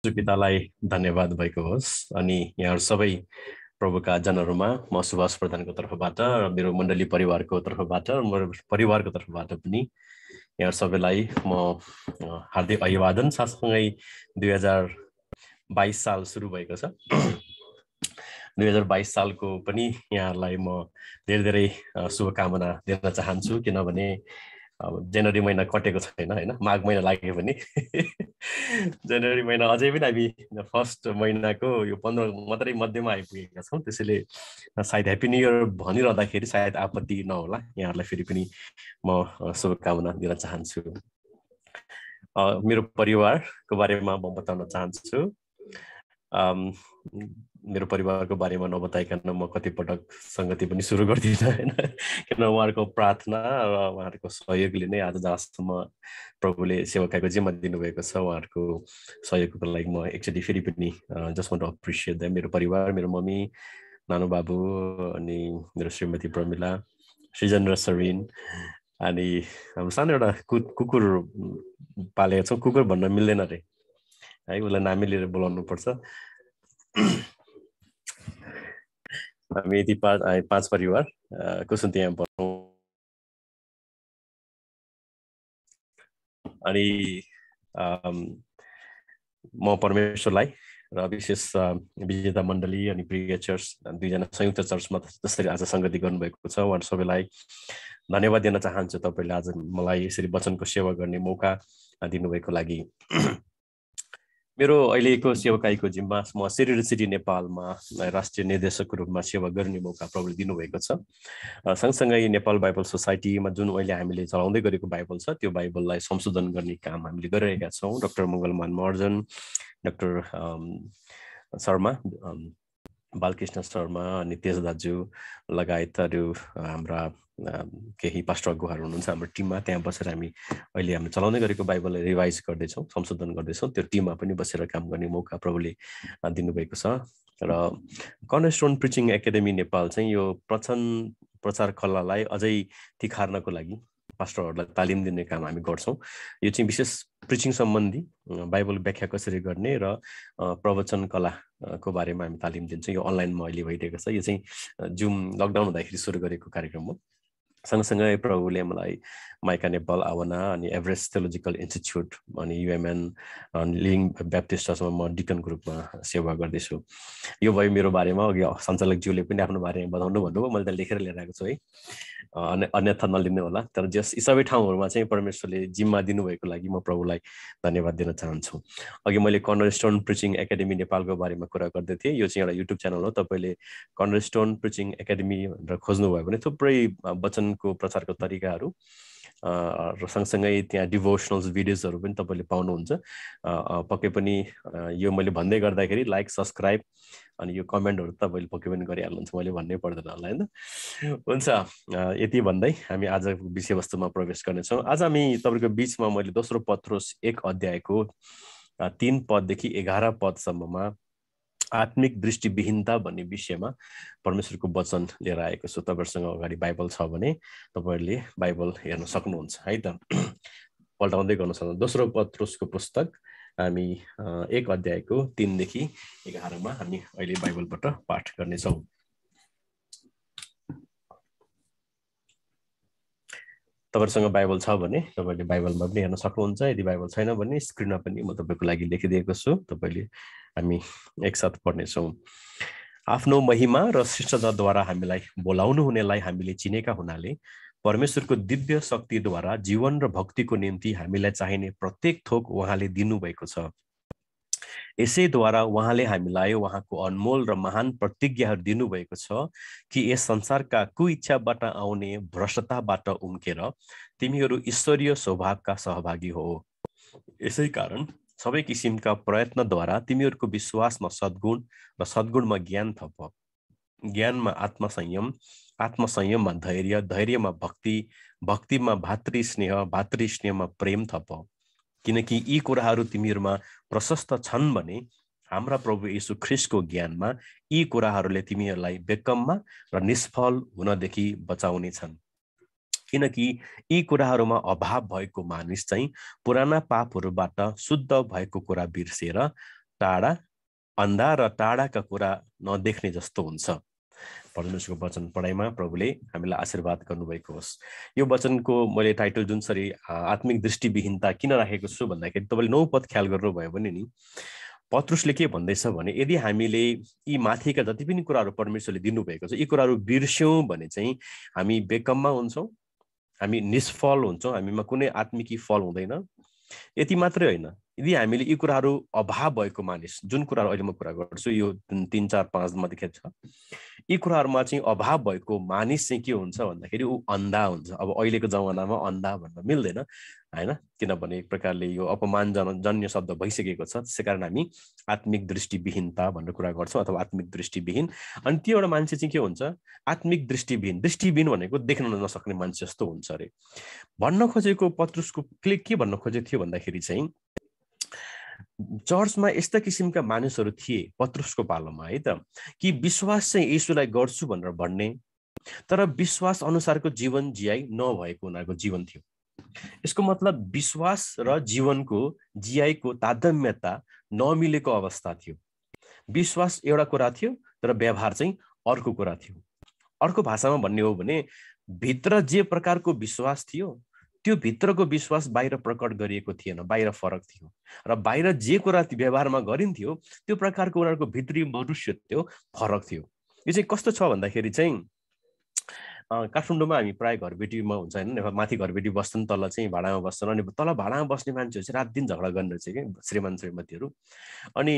पितालाई धन्यवाद भएको होस् अनि यहाँ सबै प्रभुका जनहरूमा म सुभाष प्रधानको तर्फबाट र मेरो मण्डली परिवारको तर्फबाट र मेरो परिवारको तर्फबाट पनि यहाँ सबैलाई म हार्दिक अभिवादन। साथसँगै 2022 साल सुरु भएको छ। 2022 सालको पनि यहाँहरूलाई म धेरै धेरै शुभकामना दिन चाहन्छु, किनभने अब जनवरी महिना कटेको छैन हैन, माघ महिना लाग्यो भने जनवरी महिना अझै पनि हामी फर्स्ट महिनाको यो 15 मात्रै मध्यमा आइपुगेका छौँ। त्यसैले सायद ह्याप्पी न्यू इयर भनिरहँदाखेरि सायद आपत्ति नहोला, यहाँहरूलाई फेरि पनि म शुभकामना दिन चाहन्छु। मेरो परिवारको बारेमा म बताउन चाहन्छु। मेरो परिवारको बारेमा नबताइकन म कतिपटक संगति पनि सुरु गर्दिनँ हैन, किन उहाँहरूको प्रार्थना र उहाँहरूको सहयोगले नै आज जहाँसम्म प्रभुले सेवकाको जिम्मा दिनुभएको छ, उहाँहरूको सहयोगको लागि म एकचोटि फेरि पनि just want to appreciate them. मेरो परिवार, मेरो मम्मी, नानु बाबु अनि मेरो श्रीमती प्रमिला, सृजन र सरिन, अनि हाम्रो सानो एउटा कुकुर पालेको छौँ। कुकुर भन्न मिल्दैन रे है, उसलाई नामै लिएर बोलाउनु पर्छ। हामी यति पाँच परिवार कुसुन्तीमा बस्छौँ। अनि म परमेश्वरलाई र विशेष विजेता मण्डली अनि प्रिय चर्च दुईजना संयुक्त चर्चमा जसरी आज संगति गर्नुभएको छ, उहाँहरू सबैलाई धन्यवाद दिन चाहन्छु। तपाईँले आज मलाई यसरी वचनको सेवा गर्ने मौका दिनुभएको लागि। मेरो अहिलेको सेवकाईको जिम्मा म सिरियल सिटी नेपालमा राष्ट्रिय निर्देशकको रूपमा सेवा गर्ने मौका प्रभुले दिनुभएको छ। सँगसँगै नेपाल बाइबल सोसाइटीमा जुन अहिले हामीले चलाउँदै गरेको बाइबल छ, त्यो बाइबललाई संशोधन गर्ने काम हामीले गरिरहेका छौँ। डाक्टर मङ्गलमान महर्जन, डाक्टर शर्मा, बालकृष्ण शर्मा अनि तेज दाजु लगायत अरू हाम्रा केही पास्टर अगुवाहरू हुनुहुन्छ हाम्रो टिममा। त्यहाँ बसेर हामी अहिले हामी चलाउँदै गरेको बाइबललाई रिभाइज गर्दैछौँ, संशोधन गर्दैछौँ। त्यो टिममा पनि बसेर काम गर्ने मौका प्रभुले दिनुभएको छ। र कर्नरस्टोन प्रिचिङ एकाडेमी नेपाल चाहिँ यो प्रचार कलालाई अझै तिखार्नको लागि पास्टरहरूलाई तालिम दिने काम हामी गर्छौँ। यो चाहिँ विशेष प्रिचिङ सम्बन्धी बाइबल व्याख्या कसरी गर्ने र प्रवचन कलाको बारेमा हामी तालिम दिन्छौँ। यो अनलाइनमा अहिले भइरहेको छ। यो चाहिँ जुम लकडाउन हुँदाखेरि सुरु गरेको कार्यक्रम हो। सँगसँगै प्रभुले मलाई माइका नेपाल, आवना अनि एभरेस्ट थियोलोजिकल इन्स्टिच्युट अनि युएमएन लिभिङ ब्याप्टिस्ट चर्चमा म डिकनको रूपमा सेवा गर्दैछु। यो भयो मेरो बारेमा। अघि सञ्चालकज्यूले पनि आफ्नो बारेमा बताउनु भन्नुभयो, मैले त लेखेर लिएर आएको छु है, अन्यथा नलिनु होला। तर जस यी सबै ठाउँहरूमा चाहिँ परमेश्वरले जिम्मा दिनुभएको लागि म प्रभुलाई धन्यवाद दिन चाहन्छु। अघि मैले कर्नरस्टोन प्रिचिङ एकाडेमी नेपालको बारेमा कुरा गर्दै थिएँ। यो चाहिँ एउटा युट्युब च्यानल हो। तपाईँले कर्नरस्टोन प्रिचिङ एकाडेमी भनेर खोज्नुभयो भने थुप्रै वचनको प्रचारको तरिकाहरू र सँगसँगै त्यहाँ डिभोसनल्स भिडियोजहरू पनि तपाईँले पाउनुहुन्छ। पक्कै पनि यो मैले भन्दै गर्दाखेरि लाइक, सब्सक्राइब अनि यो कमेन्टहरू तपाईँले पक्कै पनि गरिहाल्नुहुन्छ, मैले भन्नै पर्दैन होला होइन। हुन्छ, यति भन्दै हामी आजको विषयवस्तुमा प्रवेश गर्नेछौँ। आज हामी तपाईँको बिचमा मैले दोस्रो पत्रुस 1 अध्यायको 3 पददेखि 11 पदसम्ममा आत्मिक दृष्टिविहीनता भन्ने विषयमा परमेश्वरको वचन लिएर आएको छु। तपाईँहरूसँग अगाडि बाइबल छ भने तपाईँहरूले बाइबल हेर्न सक्नुहुन्छ है त, पल्टाउँदै गर्न सक्नुहुन्छ। दोस्रो पत्रुसको पुस्तक हामी 1 अध्यायको 3 देखि 11 मा हामी अहिले बाइबलबाट पाठ गर्नेछौँ। तपाईँहरूसँग बाइबल छ भने तपाईँले बाइबलमा पनि हेर्न सक्नुहुन्छ। यदि बाइबल छैन भने स्क्रिनमा पनि म तपाईँको लागि लेखिदिएको छु, तपाईँले हामी एकसाथ पढ्नेछौँ। आफ्नो महिमा र शिष्टताद्वारा हामीलाई बोलाउनु हुनेलाई हामीले चिनेका हुनाले परमेश्वरको दिव्य शक्तिद्वारा जीवन र भक्तिको निम्ति हामीलाई चाहिने प्रत्येक थोक उहाँले दिनुभएको छ। यसैद्वारा उहाँले हामीलाई उहाँको अनमोल र महान प्रतिज्ञाहरू दिनुभएको छ कि यस संसारका कुइच्छाबाट आउने भ्रष्टताबाट उम्केर तिमीहरू ईश्वरीय स्वभावका सहभागी हो। यसै कारण सबै किसिमका प्रयत्नद्वारा तिमीहरूको विश्वासमा सद्गुण र सद्गुणमा ज्ञान थप, ज्ञानमा आत्मसंयम, आत्मसंयममा धैर्य, धैर्यमा भक्ति, भक्तिमा भातृस्नेह, भातृस्नेहमा प्रेम थप। किनकि यी कुराहरू तिमीहरूमा प्रशस्त छन् भने हाम्रा प्रभु येशू ख्रिस्टको ज्ञानमा यी कुराहरूले तिमीहरूलाई बेकममा र निष्फल हुनदेखि बचाउने छन्। किनकि यी कुराहरूमा अभाव भएको मानिस चाहिँ पुराना पापहरूबाट शुद्ध भएको कुरा बिर्सेर टाढा, अन्धा र टाढाका कुरा नदेख्ने जस्तो हुन्छ। परमेश्वरको वचन पढाइमा प्रभुले हामीलाई आशीर्वाद गर्नुभएको होस्। यो वचनको मैले टाइटल जुनसरी आत्मिक दृष्टिविहीनता किन राखेको छु भन्दाखेरि तपाईँले 9 पद ख्याल गर्नुभयो भने नि पत्रुसले के भन्दैछ भने यदि हामीले यी माथिका जति पनि कुराहरू परमेश्वरले दिनुभएको छ यी कुराहरू बिर्स्यौँ भने चाहिँ हामी बेकममा हुन्छौँ, हामी निष्फल हुन्छौँ, हामीमा कुनै आत्मिकी फल हुँदैन। यति मात्रै होइन, यदि हामीले यी कुराहरू अभाव भएको मानिस, जुन कुराहरू अहिले म कुरा गर्छु यो 3, 4, 5 मा देखेको छ, यी कुराहरूमा चाहिँ अभाव भएको मानिस चाहिँ के हुन्छ भन्दाखेरि ऊ अन्धा हुन्छ। अब अहिलेको जमानामा अन्धा भन्न मिल्दैन हैन, किनभने एक प्रकारले यो अपमानजन्य शब्द भइसकेको छ। त्यसै कारण हामी आत्मिक दृष्टिविहीनता भन्ने कुरा गर्छौँ अथवा आत्मिक दृष्टिविहीन। अनि त्यो एउटा मान्छे चाहिँ के हुन्छ, आत्मिक दृष्टिविहीन भनेको देख्न नसक्ने मान्छे जस्तो हुन्छ अरे। भन्न खोजेको पत्रुसको के भन्न खोजेको थियो भन्दाखेरि चाहिँ चर्चमा यस्ता किसिमका मानिसहरू थिए पत्रुसको पालोमा है त, कि विश्वास चाहिँ येशूलाई गर्छु भनेर भन्ने तर विश्वास अनुसारको जीवन जियाइ नभएको उनीहरूको जीवन थियो। यसको मतलब विश्वास र जीवनको जियाइको तारतम्यता नमिलेको अवस्था थियो। विश्वास एउटा कुरा थियो तर व्यवहार चाहिँ अर्को कुरा थियो। अर्को भाषामा भन्ने हो भने भित्र जे प्रकारको विश्वास थियो त्यो भित्रको विश्वास बाहिर प्रकट गरिएको थिएन, बाहिर फरक थियो। र बाहिर जे कुरा व्यवहारमा गरिन्थ्यो त्यो प्रकारको उनीहरूको भित्री मनुष्य त्यो फरक थियो। यो चाहिँ कस्तो छ भन्दाखेरि चाहिँ काठमाडौँमा हामी प्राय घरबेटीमा हुन्छ होइन, माथि घरबेटी बस्छन्, तल चाहिँ भाडामा बस्छन्। अनि तल भाडामा बस्ने मान्छेहरू चाहिँ रात दिन झगडा गर्ने रहेछ कि श्रीमान श्रीमतीहरू। अनि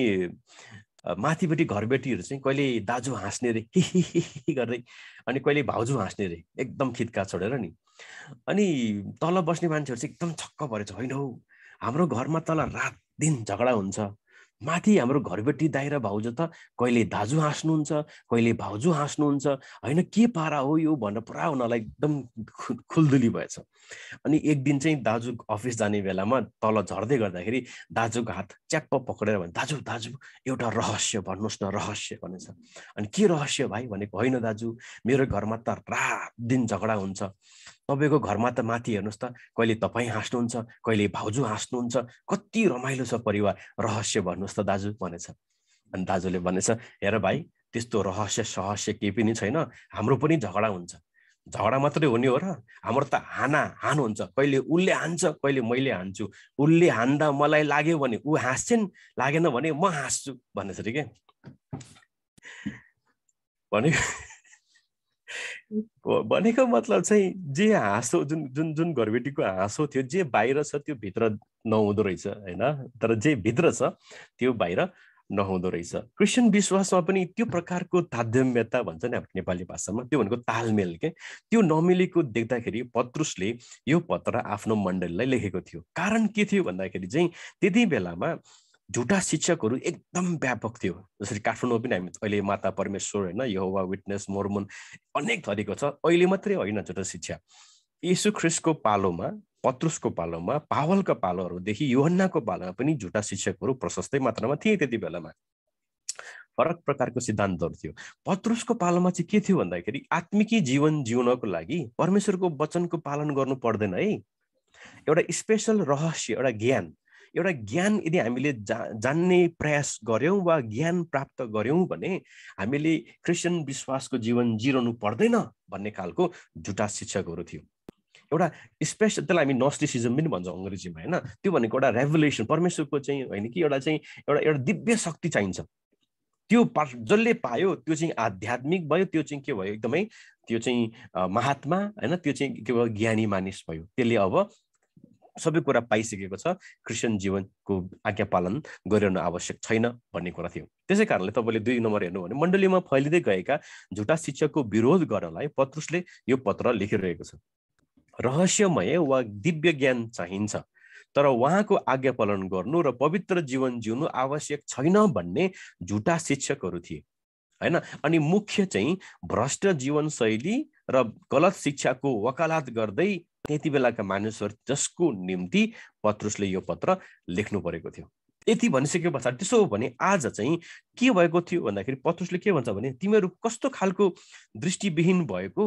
माथिपट्टि घरबेटीहरू चाहिँ कहिले दाजु हाँस्ने रे हि गर्दै, अनि कहिले भाउजू हाँस्ने रे एकदम खिटका छोडेर नि। अनि तल बस्ने मान्छेहरू चाहिँ एकदम छक्क परेछ, होइन हौ हाम्रो घरमा तल रात दिन झगडा हुन्छ, माथि हाम्रो घरबेटी दाइ र भाउजू त कहिले दाजु हाँस्नुहुन्छ कहिले भाउजू हाँस्नुहुन्छ, होइन के पारा हो यो भनेर पुरा उनीहरूलाई एकदम खुल्दुली भएछ। अनि एक दिन चाहिँ दाजु अफिस जाने बेलामा तल झर्दै गर्दाखेरि दाजुको हात च्याप्प पक्रेर भने, दाजु दाजु एउटा रहस्य भन्नुहोस् न, रहस्य भनेछ। अनि के रहस्य भाइ भनेको, होइन दाजु मेरो घरमा त रात दिन झगडा हुन्छ, तपाईँको घरमा त माथि हेर्नुहोस् त कहिले तपाईँ हाँस्नुहुन्छ कहिले भाउजू हाँस्नुहुन्छ, कति रमाइलो छ परिवार, रहस्य भन्नुहोस् त दाजु भनेछ। अनि दाजुले भनेछ, हेर भाइ त्यस्तो रहस्य सहस्य केही पनि छैन, हाम्रो पनि झगडा हुन्छ, झगडा मात्रै हुने हो र, हाम्रो त हान हुन्छ, कहिले उसले हान्छ कहिले मैले हान्छु, उसले हान्दा मलाई लाग्यो भने ऊ हाँस्छिन्, लागेन भने म हाँस्छु भनेछ रे के। भनेको मतलब चाहिँ जे हाँसो जुन जुन जुन घरबेटीको हाँसो थियो जे बाहिर छ त्यो भित्र नहुँदो रहेछ होइन, तर जे भित्र छ त्यो बाहिर नहुँदो रहेछ। क्रिस्चियन विश्वासमा पनि त्यो प्रकारको तारतम्यता भन्छ नि हाम्रो नेपाली भाषामा, त्यो भनेको तालमेल के, त्यो नमिलेको देख्दाखेरि पत्रुसले यो पत्र आफ्नो मण्डलीलाई लेखेको थियो। कारण के थियो भन्दाखेरि चाहिँ त्यति बेलामा झुटा शिक्षकहरू एकदम व्यापक थियो। जसरी काठमाडौँमा पनि हामी अहिले माता परमेश्वर होइन, यहोवा विटनेस, मोर्मन अनेक थरीको छ। अहिले मात्रै होइन झुटा शिक्षा, यीशु ख्रिस्टको पालोमा, पत्रुसको पालोमा, पावलका पालोहरूदेखि यूहन्नाको पालोमा पनि झुटा शिक्षकहरू प्रशस्तै मात्रामा थिए। त्यति बेलामा फरक प्रकारको सिद्धान्तहरू थियो। पत्रुसको पालोमा चाहिँ के थियो भन्दाखेरि आत्मिकी जीवन जिउनको लागि परमेश्वरको वचनको पालन गर्नु पर्दैन है, एउटा स्पेशल रहस्य, एउटा ज्ञान यदि हामीले जान्ने प्रयास गर्यौँ वा ज्ञान प्राप्त गर्यौँ भने हामीले क्रिस्चियन विश्वासको जीवन जिरनु पर्दैन भन्ने खालको झुटा शिक्षकहरू थियो। एउटा स्पेशल, त्यसलाई हामी नोस्टिसिजम पनि भन्छौँ अङ्ग्रेजीमा होइन। त्यो भनेको एउटा रेभुलेसन, परमेश्वरको चाहिँ होइन कि एउटा चाहिँ एउटा दिव्य शक्ति चाहिन्छ। त्यो जसले पायो त्यो चाहिँ आध्यात्मिक भयो, त्यो चाहिँ के भयो एकदमै, त्यो चाहिँ महात्मा होइन, त्यो चाहिँ के भयो ज्ञानी मानिस भयो। त्यसले अब सबै कुरा पाइसकेको छ, क्रिस्चियन जीवनको आज्ञा पालन गरिरहनु आवश्यक छैन भन्ने कुरा थियो। त्यसै कारणले तपाईँले 2 नम्बर हेर्नु भने मण्डलीमा फैलिँदै गएका झुटा शिक्षकको विरोध गर्नलाई पत्रुसले यो पत्र लेखिरहेको छ। रहस्यमय वा दिव्य ज्ञान चाहिन्छ तर उहाँको आज्ञा पालन गर्नु र पवित्र जीवन जिउनु आवश्यक छैन भन्ने झुटा शिक्षकहरू थिए होइन। अनि मुख्य चाहिँ भ्रष्ट जीवनशैली र गलत शिक्षाको वकालत गर्दै त्यति बेलाका मानिसहरू जसको निम्ति पत्रुसले यो पत्र लेख्नु परेको थियो। यति भनिसके पछाडि त्यसो हो भने आज चाहिँ के भएको थियो भन्दाखेरि पत्रुसले के भन्छ भने तिमीहरू कस्तो खालको दृष्टिविहीन भएको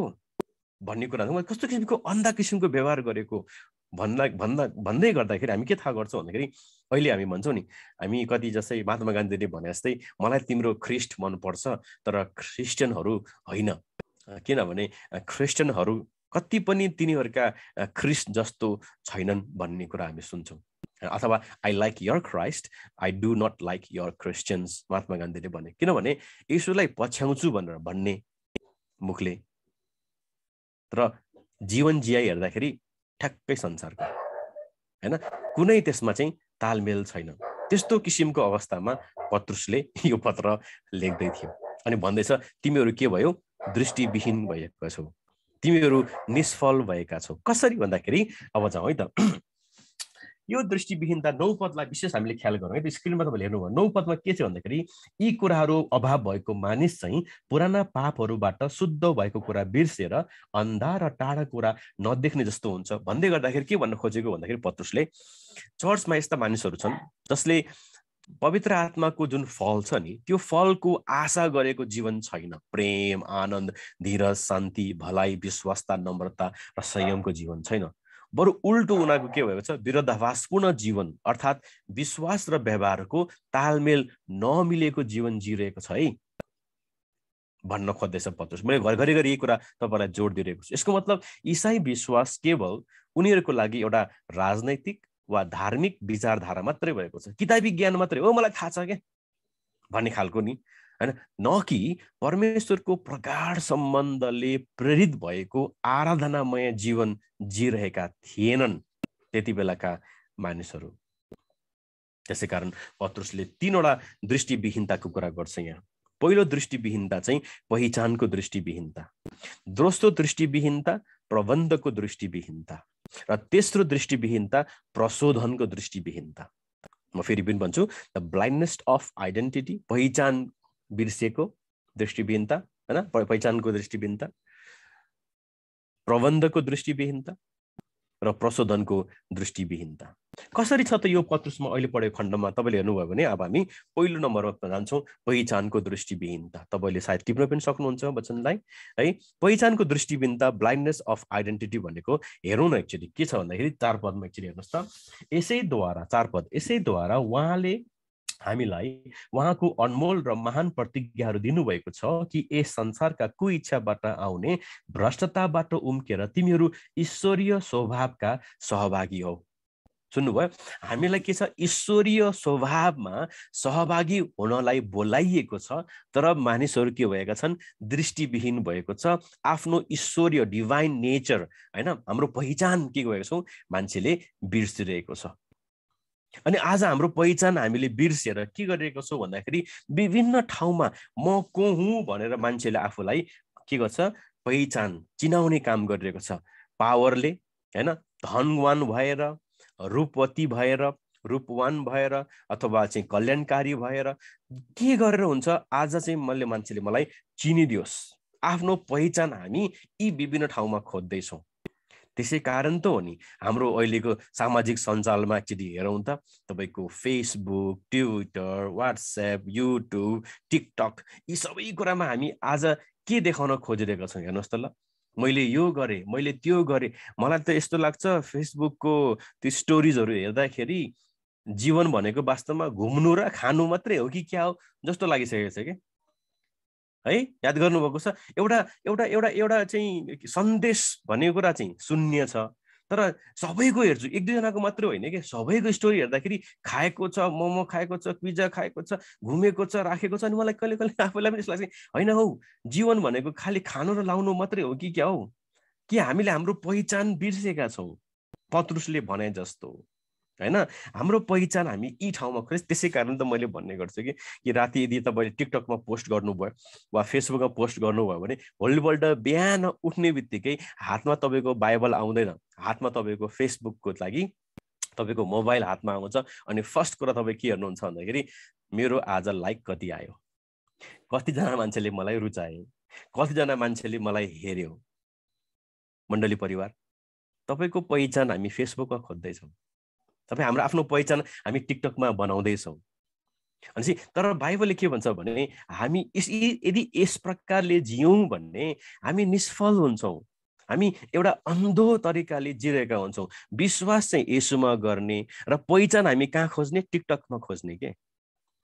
भन्ने कुरा, कस्तो किसिमको अन्धा किसिमको व्यवहार गरेको, भन्दै गर्दाखेरि हामी के थाहा गर्छौँ भन्दाखेरि अहिले हामी भन्छौँ नि, हामी कति जस्तै महात्मा गान्धीले भने जस्तै मलाई तिम्रो ख्रिस्ट मनपर्छ तर क्रिस्चियनहरू होइन, किनभने क्रिस्चियनहरू कति पनि तिनीहरूका ख्रिस्ट जस्तो छैनन् भन्ने कुरा हामी सुन्छौँ। अथवा I like your Christ, I do not like your Christians, Mahatma गान्धीले भने। किनभने येशूलाई पछ्याउँछु भनेर भन्ने मुखले र जीवन जियाइ हेर्दाखेरि ठ्याक्कै संसारको हैन, कुनै त्यसमा चाहिँ तालमेल छैन। त्यस्तो किसिमको अवस्थामा पत्रुसले यो पत्र लेख्दै थियो अनि भन्दैछ तिमीहरू के भयो, दृष्टिविहीन भएका छौ, तिमीहरू निष्फल भएका छौ। कसरी भन्दाखेरि अब जाउँ है त, यो दृष्टिविहीनता 9 पदलाई विशेष हामीले ख्याल गरौँ है त। स्क्रिनमा तपाईँले हेर्नुभयो 9 पदमा के छ भन्दाखेरि यी कुराहरू अभाव भएको मानिस चाहिँ पुराना पापहरूबाट शुद्ध भएको कुरा बिर्सेर अन्धा र टाढा कुरा नदेख्ने जस्तो हुन्छ भन्दै गर्दाखेरि के भन्न खोजेको भन्दाखेरि पत्रुसले चर्चमा यस्ता मानिसहरू छन् जसले पवित्र आत्माको जुन फल छ नि त्यो फलको आशा गरेको जीवन छैन। प्रेम, आनन्द, धीरज, शान्ति, भलाइ, विश्वासता, नम्रता र संयमको जीवन छैन। बरु उल्टो उनीहरूको के भएको छ, विरोधाभासपूर्ण जीवन अर्थात् विश्वास र व्यवहारको तालमेल नमिलेको जीवन जिरहेको छ है भन्न खोज्दैछ पत्रुस। मैले घरिघरि यही कुरा तपाईँलाई जोड दिइरहेको छु। यसको मतलब इसाई विश्वास केवल उनीहरूको लागि एउटा राजनैतिक वा धार्मिक विचारधारा मात्रै भएको छ, किताबी ज्ञान मात्रै हो, मलाई थाहा छ क्या भन्ने खालको नि हैन, न कि परमेश्वरको प्रगाढ सम्बन्धले प्रेरित भएको आराधनामय जीवन जिरहेका थिएनन् त्यति बेलाका मानिसहरू। त्यसै कारण पत्रुसले 3वटा दृष्टिविहीनताको कुरा गर्छ यहाँ। पहिलो दृष्टिविहीनता चाहिँ पहिचानको दृष्टिविहीनता, दोस्रो दृष्टिविहीनता प्रबन्धको दृष्टिविहीनता र तेस्रो दृष्टिविहीनता प्रशोधनको दृष्टिविहीनता। म फेरि पनि भन्छु, द ब्लाइन्डनेस अफ आइडेन्टिटी, पहिचान बिर्सेको दृष्टिविहीनता हैन, पहिचानको दृष्टिविहीनता, प्रबन्धको दृष्टिविहीनता र प्रशोधनको दृष्टिविहीनता। कसरी छ त यो पत्रुसमा अहिले पढेको खण्डमा तपाईँले हेर्नुभयो भने अब हामी पहिलो नम्बरमा जान्छौँ, पहिचानको दृष्टिविहीनता। तपाईँले सायद टिप्न पनि सक्नुहुन्छ वचनलाई है। पहिचानको दृष्टिविहीनता, ब्लाइन्डनेस अफ आइडेन्टिटी भनेको हेरौँ न एक्चुअली के छ भन्दाखेरि 4 पदमा एक्चुअली हेर्नुहोस् त। यसैद्वारा 4 पद, यसैद्वारा उहाँले हामीलाई उहाँको अनमोल र महान प्रतिज्ञाहरू दिनुभएको छ कि यस संसारका कुइच्छाबाट आउने भ्रष्टताबाट उम्केर तिमीहरू ईश्वरीय स्वभावका सहभागी हौ। सुन्नुभयो, हामीलाई के छ, ईश्वरीय स्वभावमा सहभागी हुनलाई बोलाइएको छ, तर मानिसहरू के भएका छन्, दृष्टिविहीन भएको छ। आफ्नो ईश्वरीय डिभाइन नेचर हैन, हाम्रो पहिचान के भएको छौँ, मान्छेले बिर्सिरहेको छ। अनि आज हाम्रो पहिचान हामीले बिर्सेर के गरिरहेको छौँ भन्दाखेरि विभिन्न ठाउँमा म को हुँ भनेर मान्छेले आफूलाई के गर्छ, पहिचान चिनाउने काम गरिरहेको छ। पावरले हैन, धनवान भएर, रूपवती भएर, रूपवान भएर अथवा चाहिँ कल्याणकारी भएर के गरेर हुन्छ, आज चाहिँ मान्छेले मलाई चिनिदियोस्। आफ्नो पहिचान हामी यी विभिन्न ठाउँमा खोज्दैछौँ। त्यसै कारण त हो नि हाम्रो अहिलेको सामाजिक सञ्जालमा एक्चुअली हेरौँ त तपाईँको Facebook, Twitter, WhatsApp, YouTube, TikTok, यी सबै कुरामा हामी आज के देखाउन खोजिरहेका छौँ हेर्नुहोस् त ल। मैले यो गरेँ, मैले त्यो गरेँ। मलाई त यस्तो लाग्छ फेसबुकको त्यो स्टोरिजहरू हेर्दाखेरि जीवन भनेको वास्तवमा घुम्नु र खानु मात्रै हो कि क्या हो जस्तो लागिसकेको छ कि है। याद गर्नुभएको छ, एउटा एउटा एउटा एउटा चाहिँ सन्देश भन्ने कुरा चाहिँ शून्य छ, तर सबैको हेर्छु, 1-2जनाको मात्रै होइन कि सबैको स्टोरी हेर्दाखेरि खाएको छ, मोमो खाएको छ, पिज्जा खाएको छ, घुमेको छ, राखेको छ। अनि मलाई कहिले कहिले आफूलाई पनि यस्तो लाग्छ, होइन हौ जीवन भनेको खालि खानु र लाउनु मात्रै हो कि क्या हो, कि हामीले हाम्रो पहिचान बिर्सेका छौँ पत्रुसले भने जस्तो हैन। हाम्रो पहिचान हामी यी ठाउँमा खोज। त्यसै कारण त मैले भन्ने गर्छु कि राति यदि तपाईँले टिकटकमा पोस्ट गर्नुभयो वा फेसबुकमा पोस्ट गर्नुभयो भने भोलिपल्ट बिहान उठ्ने बित्तिकै हातमा तपाईँको बाइबल आउँदैन, हातमा तपाईँको फेसबुकको लागि तपाईँको मोबाइल हातमा आउँछ। अनि फर्स्ट कुरा तपाईँ के हेर्नुहुन्छ भन्दाखेरि मेरो आज लाइक कति आयो, कतिजना मान्छेले मलाई रुचाए, कतिजना मान्छेले मलाई हेर्यो। मण्डली परिवार, तपाईँको पहिचान हामी फेसबुकमा खोज्दैछौँ, तपाईँ हाम्रो आफ्नो पहिचान हामी टिकटकमा बनाउँदैछौँ। अनि तर बाइबलले के भन्छ भने हामी यदि यस प्रकारले जियौँ भने हामी निष्फल हुन्छौँ। हामी एउटा अन्धो तरिकाले जिरहेका हुन्छौँ। विश्वास चाहिँ येशूमा गर्ने र पहिचान हामी कहाँ खोज्ने? टिकटकमा खोज्ने के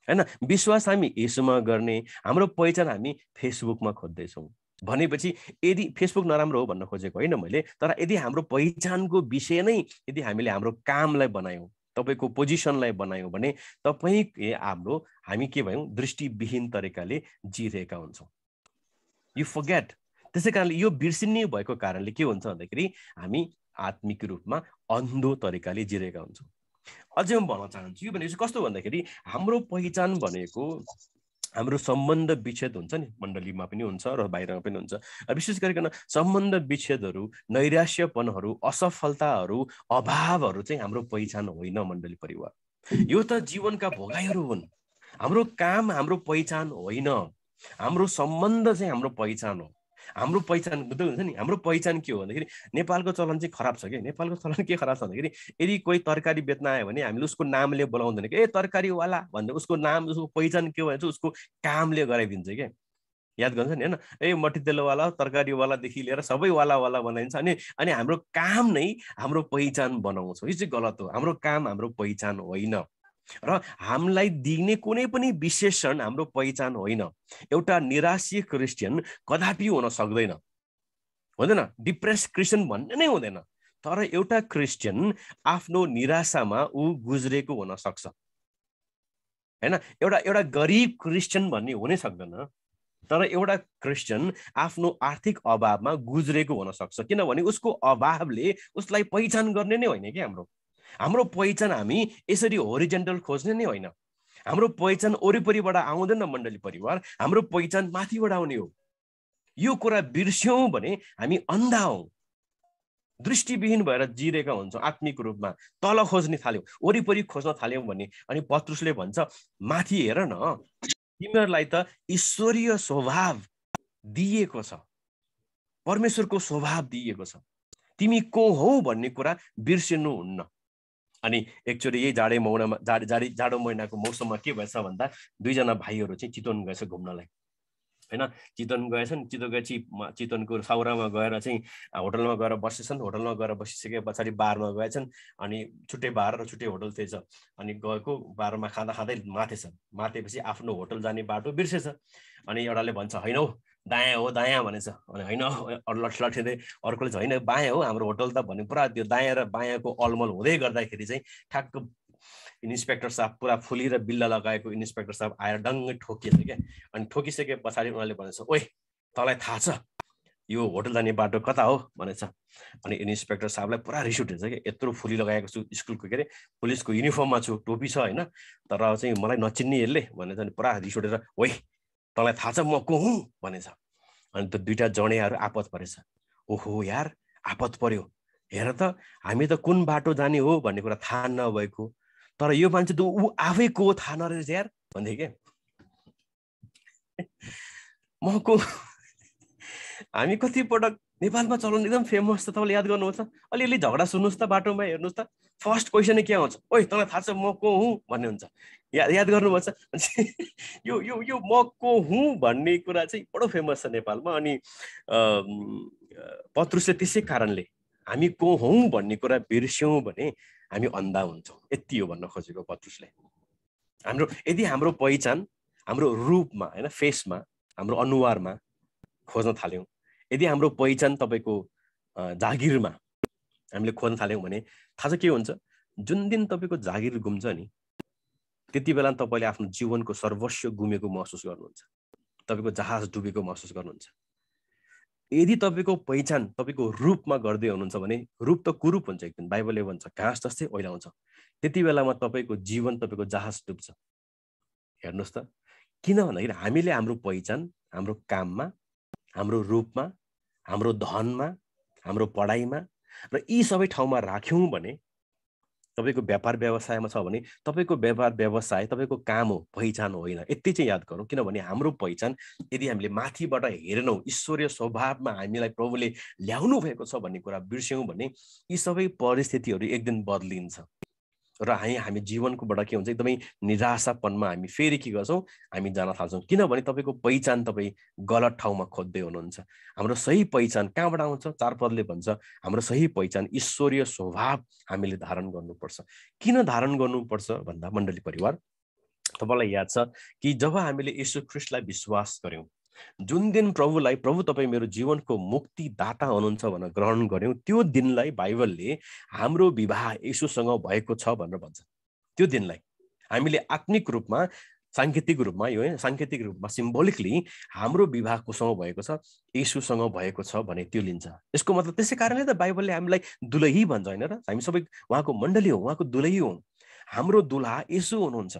हैन। विश्वास हामी येशूमा गर्ने, हाम्रो पहिचान हामी फेसबुकमा खोज्दैछौँ। भनेपछि यदि फेसबुक नराम्रो हो भन्न खोजेको होइन मैले, तर यदि हाम्रो पहिचानको विषय नै यदि हामीले हाम्रो कामलाई बनायौँ, तपाईँको पोजिसनलाई बनायौँ भने हामी के भयौँ? दृष्टिविहीन तरिकाले जिरहेका हुन्छौँ। You forget. त्यसै कारणले यो बिर्सिने भएको कारणले के हुन्छ भन्दाखेरि हामी आत्मिक रूपमा अन्धो तरिकाले जिरहेका हुन्छौँ। अझै म भन्न चाहन्छु यो भनेपछि कस्तो भन्दाखेरि हाम्रो पहिचान भनेको हाम्रो सम्बन्ध विच्छेद हुन्छ नि, मण्डलीमा पनि हुन्छ र बाहिरमा पनि हुन्छ। विशेष गरिकन सम्बन्ध विच्छेदहरू, नैराश्यपनहरू, असफलताहरू, अभावहरू चाहिँ हाम्रो पहिचान होइन मण्डली परिवार। यो त जीवनका भोगाइहरू हुन्। हाम्रो काम हाम्रो पहिचान होइन। हाम्रो सम्बन्ध चाहिँ हाम्रो पहिचान हो। हाम्रो पहिचान बुझ्दै हुन्छ नि। हाम्रो पहिचान के हो भन्दाखेरि नेपालको चलन चाहिँ खराब छ कि। नेपालको चलन के खराब छ भन्दाखेरि यदि कोही तरकारी बेच्न आयो भने हामीले उसको नामले बोलाउँदैन कि ए तरकारीवाला भन्दै। उसको नाम, उसको पहिचान के हो भने उसको कामले गराइदिन्छ क्या। याद गर्छ नि होइन, ए मट्टीतेलवाला, तरकारीवालादेखि लिएर सबै वाला बनाइन्छ। अनि हाम्रो काम नै हाम्रो पहिचान बनाउँछ। यो चाहिँ गलत हो। हाम्रो काम हाम्रो पहिचान होइन र हामीलाई दिने कुनै पनि विशेषण हाम्रो पहिचान होइन। एउटा निराशी क्रिस्चियन कदापि हुन सक्दैन, हुँदैन। डिप्रेस क्रिस्चियन भन्ने नै हुँदैन। तर एउटा क्रिस्चियन आफ्नो निराशामा ऊ गुज्रेको हुन सक्छ हैन। एउटा गरिब क्रिस्चियन भन्ने हुनै सक्दैन। तर एउटा क्रिस्चियन आफ्नो आर्थिक अभावमा गुज्रेको हुन सक्छ, किनभने उसको अभावले उसलाई पहिचान गर्ने नै होइन कि। हाम्रो पहिचान हामी यसरी होरिजेन्टल खोज्ने नै होइन। हाम्रो पहिचान वरिपरिबाट आउँदैन मण्डली परिवार। हाम्रो पहिचान माथिबाट आउने हो। यो कुरा बिर्स्यौँ भने हामी अन्धा हौँ, दृष्टिविहीन भएर जिरहेका हुन्छौँ। आत्मिक रूपमा तल खोज्ने थाल्यौँ, वरिपरि खोज्न थाल्यौँ भने अनि पत्रुसले भन्छ माथि हेर न, तिमीहरूलाई त ईश्वरीय स्वभाव दिएको छ, परमेश्वरको स्वभाव दिएको छ। तिमी को हौ भन्ने कुरा बिर्सिनुहुन्न। अनि एकचोटि यही जाडो महिनाको मौसममा के भएछ भन्दा दुईजना भाइहरू चाहिँ चितवन गएछ घुम्नलाई हैन। चितवन गएछन्। चितवनको साउरामा गएर चाहिँ होटलमा गएर बसेछन्। होटलमा गएर बसिसके पछाडि बारमा गएछन्। अनि छुट्टै बार र छुट्टै होटल थिएछ। अनि गएको बारमा खाँदै मातेपछि आफ्नो होटल जाने बाटो बिर्सेछ। अनि एउटाले भन्छ होइन हौ दायाँ हो दायाँ भनेछ। अनि होइन लट्ठिँदै अर्कोले चाहिँ होइन बायाँ हो हाम्रो होटल त भन्ने। पुरा त्यो दायाँ र बायाँको अलमल हुँदै गर्दाखेरि चाहिँ ठ्याक्क इन्सपेक्टर साहब पुरा फुली र बिल्ला लगाएको इन्सपेक्टर साहब आएर डङ्गै ठोकिएछ क्या। अनि ठोकिसके पछाडि उनीहरूले भनेछ ओइ तँलाई थाहा छ यो होटल जाने बाटो कता हो भनेछ। अनि इन्सपेक्टर साहबलाई पुरा रिस उठेछ क्या। यत्रो फुली लगाएको छु, स्कुलको के अरे पुलिसको युनिफर्ममा छु, टोपी छ होइन, तर चाहिँ मलाई नचिन्ने यसले भनेछ। अनि पुरा रिस उठेर ओइ तँलाई थाहा छ म को हुँ भनेछ। अनि त दुईटा जडेहरू आपत परेछ। ओहो यार आपत पर्यो, हेर त हामी त कुन बाटो जाने हो भन्ने कुरा थाहा नभएको, तर यो मान्छे त ऊ आफै को थाहा नरहेछ यार भन्थे के। म को हामी कति पटक नेपालमा चलन एकदम फेमस छ, तपाईँले याद गर्नुहुन्छ? अलिअलि झगडा सुन्नुहोस् त बाटोमा, हेर्नुहोस् त फर्स्ट क्वेसन के आउँछ? ओइ तँलाई थाहा छ म को हुँ भन्ने हुन्छ। याद गर्नुपर्छ। यो म को हुँ भन्ने कुरा चाहिँ बडो फेमस छ नेपालमा। अनि पत्रुसले त्यसै कारणले हामी को हौँ भन्ने कुरा बिर्स्यौँ भने हामी अन्धा हुन्छौँ। यति हो भन्न खोजेको पत्रुसले। यदि हाम्रो पहिचान हाम्रो रूपमा होइन, फेसमा, हाम्रो अनुहारमा खोज्न थाल्यौँ, यदि हाम्रो पहिचान तपाईँको जागिरमा हामीले खोज्न थाल्यौँ भने थाहा छ के हुन्छ? जुन दिन तपाईँको जागिर गुम्छ नि त्यति बेला तपाईँले आफ्नो जीवनको सर्वस्व गुमेको महसुस गर्नुहुन्छ, तपाईँको जहाज डुबेको महसुस गर्नुहुन्छ। यदि तपाईँको पहिचान तपाईँको रूपमा गर्दै हुनुहुन्छ भने रूप त कुरूप हुन्छ, एक दिन बाइबलले भन्छ घाँस जस्तै ओइलाउँछ, त्यति बेलामा तपाईँको जीवन तपाईँको जहाज डुब्छ। हेर्नुहोस् त, किन भन्दाखेरि हामीले हाम्रो पहिचान हाम्रो काममा, हाम्रो रूपमा, हाम्रो धनमा, हाम्रो पढाइमा र यी सबै ठाउँमा राख्यौँ भने, तपाईँको व्यापार व्यवसायमा छ भने तपाईँको व्यापार व्यवसाय तपाईँको काम हो, पहिचान होइन। यति चाहिँ याद गरौँ। किनभने हाम्रो पहिचान यदि हामीले माथिबाट हेरेनौँ, ईश्वरीय स्वभावमा हामीलाई प्रभुले ल्याउनु भएको छ भन्ने कुरा बिर्स्यौँ भने यी सबै परिस्थितिहरू एक दिन बदलिन्छ र हामी जीवनकोबाट के हुन्छ एकदमै निराशापनमा हामी फेरि के गर्छौँ, हामी जान थाल्छौँ। किनभने तपाईँको पहिचान तपाईँ गलत ठाउँमा खोज्दै हुनुहुन्छ। हाम्रो सही पहिचान कहाँबाट आउँछ? 4 पदले भन्छ हाम्रो सही पहिचान ईश्वरीय स्वभाव हामीले धारण गर्नुपर्छ। किन धारण गर्नुपर्छ भन्दा मण्डली परिवार, तपाईँलाई याद छ कि जब हामीले यीशु ख्रीष्टलाई विश्वास गर्यौँ, जुन दिन प्रभु तपाईँ मेरो जीवनको मुक्तिदाता हुनुहुन्छ भनेर ग्रहण गर्यौँ, त्यो दिनलाई बाइबलले हाम्रो विवाह यीशुसँग भएको छ भनेर भन्छ। त्यो दिनलाई हामीले आत्मिक रूपमा, सांकेतिक रूपमा, यो सांकेतिक रूपमा सिम्बोलिकली हाम्रो विवाह कोसँग भएको छ? यीशुसँग भएको छ भने त्यो लिन्छ। यसको मतलब त्यसै कारणले त बाइबलले हामीलाई दुलही भन्छ, होइन र? हामी सबै उहाँको मण्डली हो, उहाँको दुलही हो। हाम्रो दुल्हा यीशु हुनुहुन्छ।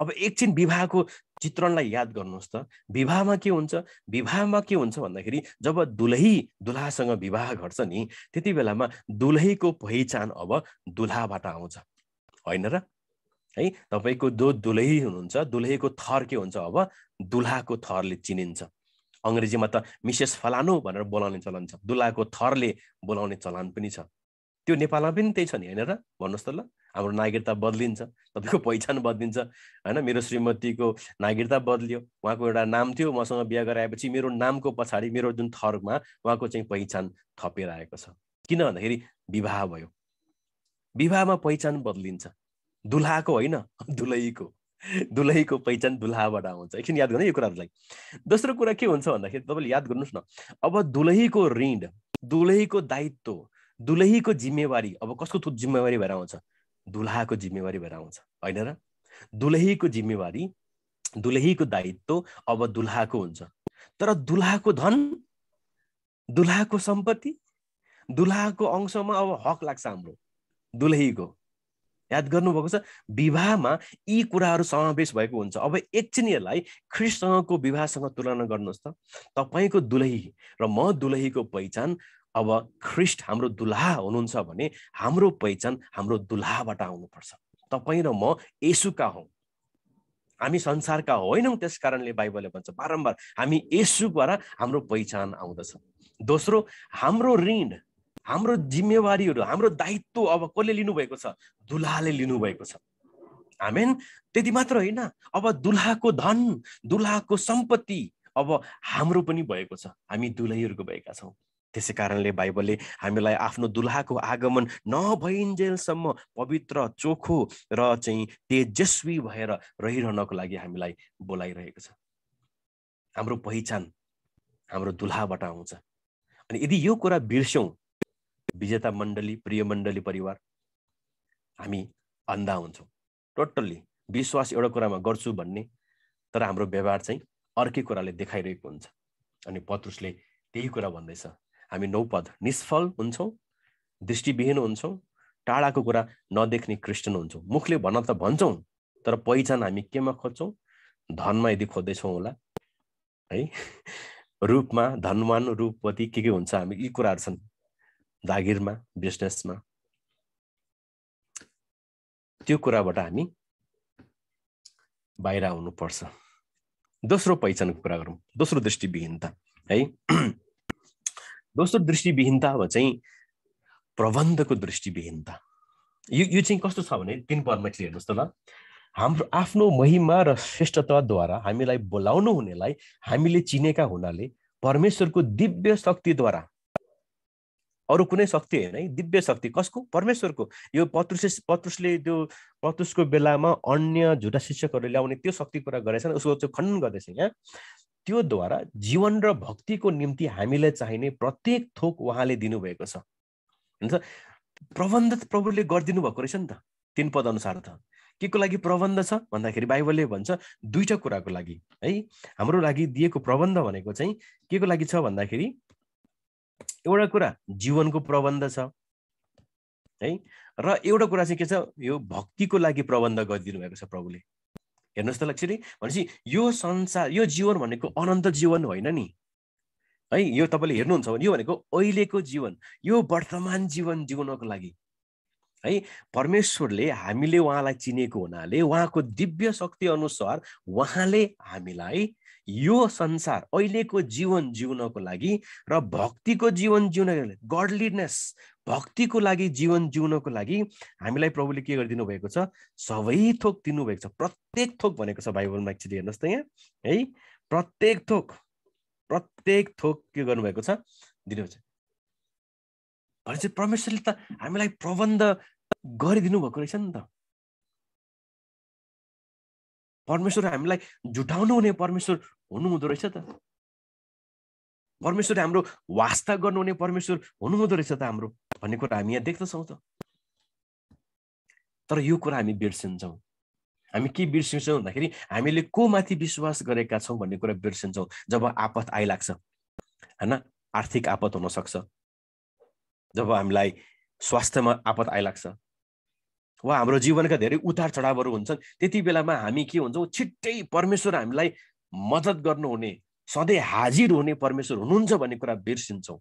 अब एकछिन विवाहको चित्रणलाई याद गर्नुहोस् त। विवाहमा के हुन्छ? विवाहमा के हुन्छ भन्दाखेरि जब दुलही दुल्हासँग विवाह गर्छ नि, त्यति बेलामा दुलहीको पहिचान अब दुल्हाबाट आउँछ, होइन र? है, तपाईँको जो दुलही हुनुहुन्छ, दुलहीको थर के हुन्छ? अब दुल्हाको थरले चिनिन्छ। अङ्ग्रेजीमा त मिसेस फलानु भनेर बोलाउने चलन छ, दुल्हाको थरले बोलाउने चलन पनि छ। त्यो नेपालमा पनि त्यही छ नि, होइन र? भन्नुहोस् त ल। हाम्रो नागरिकता बदलिन्छ, तपाईँको पहिचान बदलिन्छ, होइन? मेरो श्रीमतीको नागरिकता बदलियो, उहाँको एउटा नाम थियो, मसँग बिहा गराएपछि मेरो नामको पछाडि मेरो जुन थरमा उहाँको चाहिँ पहिचान थपेर आएको छ। किन भन्दाखेरि विवाह भयो। विवाहमा पहिचान बदलिन्छ, दुल्हाको होइन, दुलहीको पहिचान दुल्हाबाट आउँछ। एकछिन याद गर्नु यो कुराहरूलाई। दोस्रो कुरा के हुन्छ भन्दाखेरि तपाईँले याद गर्नुहोस् न, अब दुलहीको ऋण, दुलहीको दायित्व, दुलहीको जिम्मेवारी अब कसको जिम्मेवारी भएर आउँछ? दुल्हाको जिम्मेवारी भएर आउँछ, होइन र? दुलहीको जिम्मेवारी, दुलहीको दायित्व अब दुल्हाको हुन्छ। तर दुल्हाको धन, दुल्हाको सम्पत्ति, दुल्हाको अंशमा अब हक लाग्छ हाम्रो दुलहीको। याद गर्नुभएको छ, विवाहमा यी कुराहरू समावेश भएको हुन्छ। अब एकछिन यसलाई ख्रीष्टसँगको विवाहसँग तुलना गर्नुहोस् त। तपाईँको दुलही र म दुलहीको पहिचान अब ख्रीष्ट हाम्रो दुल्हा हुनुहुन्छ भने हाम्रो पहिचान हाम्रो दुल्हाबाट आउनुपर्छ। तपाईँ र म येशूका हौँ, हामी संसारका होइनौँ। त्यस कारणले बाइबलले भन्छ बारम्बार हामी येशूबाट हाम्रो पहिचान आउँदछ। दोस्रो, हाम्रो ऋण, हाम्रो जिम्मेवारीहरू, हाम्रो दायित्व अब कसले लिनुभएको छ? दुल्हाले लिनुभएको छ। आमेन। त्यति मात्र होइन, अब दुल्हाको धन, दुल्हाको सम्पत्ति अब हाम्रो पनि भएको छ। हामी दुलहीहरूको भएका छौँ। त्यसै कारणले बाइबलले हामीलाई आफ्नो दुल्हाको आगमन नभइन्जेलसम्म पवित्र, चोखो र चाहिँ तेजस्वी भएर रहिरहनको लागि हामीलाई बोलाइरहेको छ। हाम्रो पहिचान हाम्रो दुल्हाबाट आउँछ। अनि यदि यो कुरा बिर्स्यौँ विजेता मण्डली, प्रिय मण्डली परिवार, हामी अन्धा हुन्छौँ टोटल्ली। विश्वास एउटा कुरामा गर्छु भन्ने, तर हाम्रो व्यवहार चाहिँ अर्कै कुराले देखाइरहेको हुन्छ। अनि पत्रुसले त्यही कुरा भन्दैछ, हामी 9 पद निष्फल हुन्छौँ, दृष्टिविहीन हुन्छौँ, टाढाको कुरा नदेख्ने क्रिस्चियन हुन्छौँ। मुखले भन्न त भन्छौँ, तर पहिचान हामी केमा खोज्छौँ? धनमा यदि खोज्दैछौँ होला है, रूपमा, धनवान, रूपवती के हुन्छ, हामी यी कुराहरू छन्। जागिरमा, बिजनेसमा, त्यो कुराबाट हामी बाहिर आउनुपर्छ। दोस्रो पहिचानको कुरा गरौँ, दोस्रो दृष्टिविहीनता है। दोस्रो दृष्टिविहीनता चाहिँ प्रबन्धको दृष्टिविहीनता। यो चाहिँ कस्तो छ भने 3 पदमा हेर्नुहोस् त ल। हाम्रो आफ्नो महिमा र श्रेष्ठताद्वारा हामीलाई बोलाउनु हुनेलाई हामीले चिनेका हुनाले परमेश्वरको दिव्य शक्तिद्वारा, अरू कुनै शक्ति होइन है, दिव्य शक्ति कसको? परमेश्वरको। यो पत्रुसले त्यो पत्रुसको बेलामा अन्य झुटा शिक्षकहरू ल्याउने त्यो शक्ति कुरा गरेछन्, उसको चाहिँ खण्डन गर्दैछ यहाँ। त्यो द्वारा जीवन र भक्तिको निम्ति हामीलाई चाहिने प्रत्येक थोक उहाँले दिनुभएको छ। हुन्छ, प्रबन्ध प्रभुले गरिदिनु भएको रहेछ नि त 3 पद अनुसार। त के को लागि प्रबन्ध छ भन्दाखेरि बाइबलले भन्छ 2टा कुराको लागि है। हाम्रो लागि दिएको प्रबन्ध भनेको चाहिँ के को लागि छ भन्दाखेरि, एउटा कुरा जीवनको प्रबन्ध छ है, र एउटा कुरा चाहिँ के छ, यो भक्तिको लागि प्रबन्ध गरिदिनु भएको छ प्रभुले। हेर्नुहोस् त लक्ष्मी, भनेपछि यो संसार, यो जीवन भनेको अनन्त जीवन होइन नि है। यो तपाईँले हेर्नुहुन्छ भने यो भनेको अहिलेको जीवन, यो वर्तमान जीवन जिउनको लागि है। परमेश्वरले हामीले उहाँलाई चिनेको हुनाले उहाँको दिव्य शक्ति अनुसार उहाँले हामीलाई यो संसार अहिलेको जीवन जिउनको लागि र भक्तिको जीवन जिउनको लागि, गडलीनेस भक्तिको लागि जीवन जिउनको लागि हामीलाई प्रभुले के गरिदिनु भएको छ? सबै थोक दिनुभएको छ। प्रत्येक थोक भनेको छ बाइबलमा, एक्चुअली हेर्नुहोस् त यहाँ है, प्रत्येक थोक के गर्नुभएको छ? दिनुहुन्छ। भनेपछि परमेश्वरले त हामीलाई प्रबन्ध गरिदिनु भएको रहेछ नि त। परमेश्वर हामीलाई जुटाउनु हुने परमेश्वर हुनुहुँदो रहेछ त। परमेश्वर हाम्रो वास्ता गर्नुहुने परमेश्वर हुनुहुँदो रहेछ त हाम्रो, भन्ने कुरा हामी यहाँ देख्दछौँ त। तर यो कुरा हामी बिर्सिन्छौँ। हामी के बिर्सिन्छौँ भन्दाखेरि हामीले को माथि विश्वास गरेका छौँ भन्ने कुरा बिर्सिन्छौँ। जब आपत आइलाग्छ हैन, आर्थिक आपत हुन सक्छ, जब हामीलाई स्वास्थ्यमा आपत आइलाग्छ, वा हाम्रो जीवनका धेरै उतार चढावहरू हुन्छन्, त्यति बेलामा हामी के हुन्छौँ? छिट्टै परमेश्वर हामीलाई मद्दत गर्नुहुने, सधैँ हाजिर हुने परमेश्वर हुनुहुन्छ भन्ने कुरा बिर्सिन्छौँ।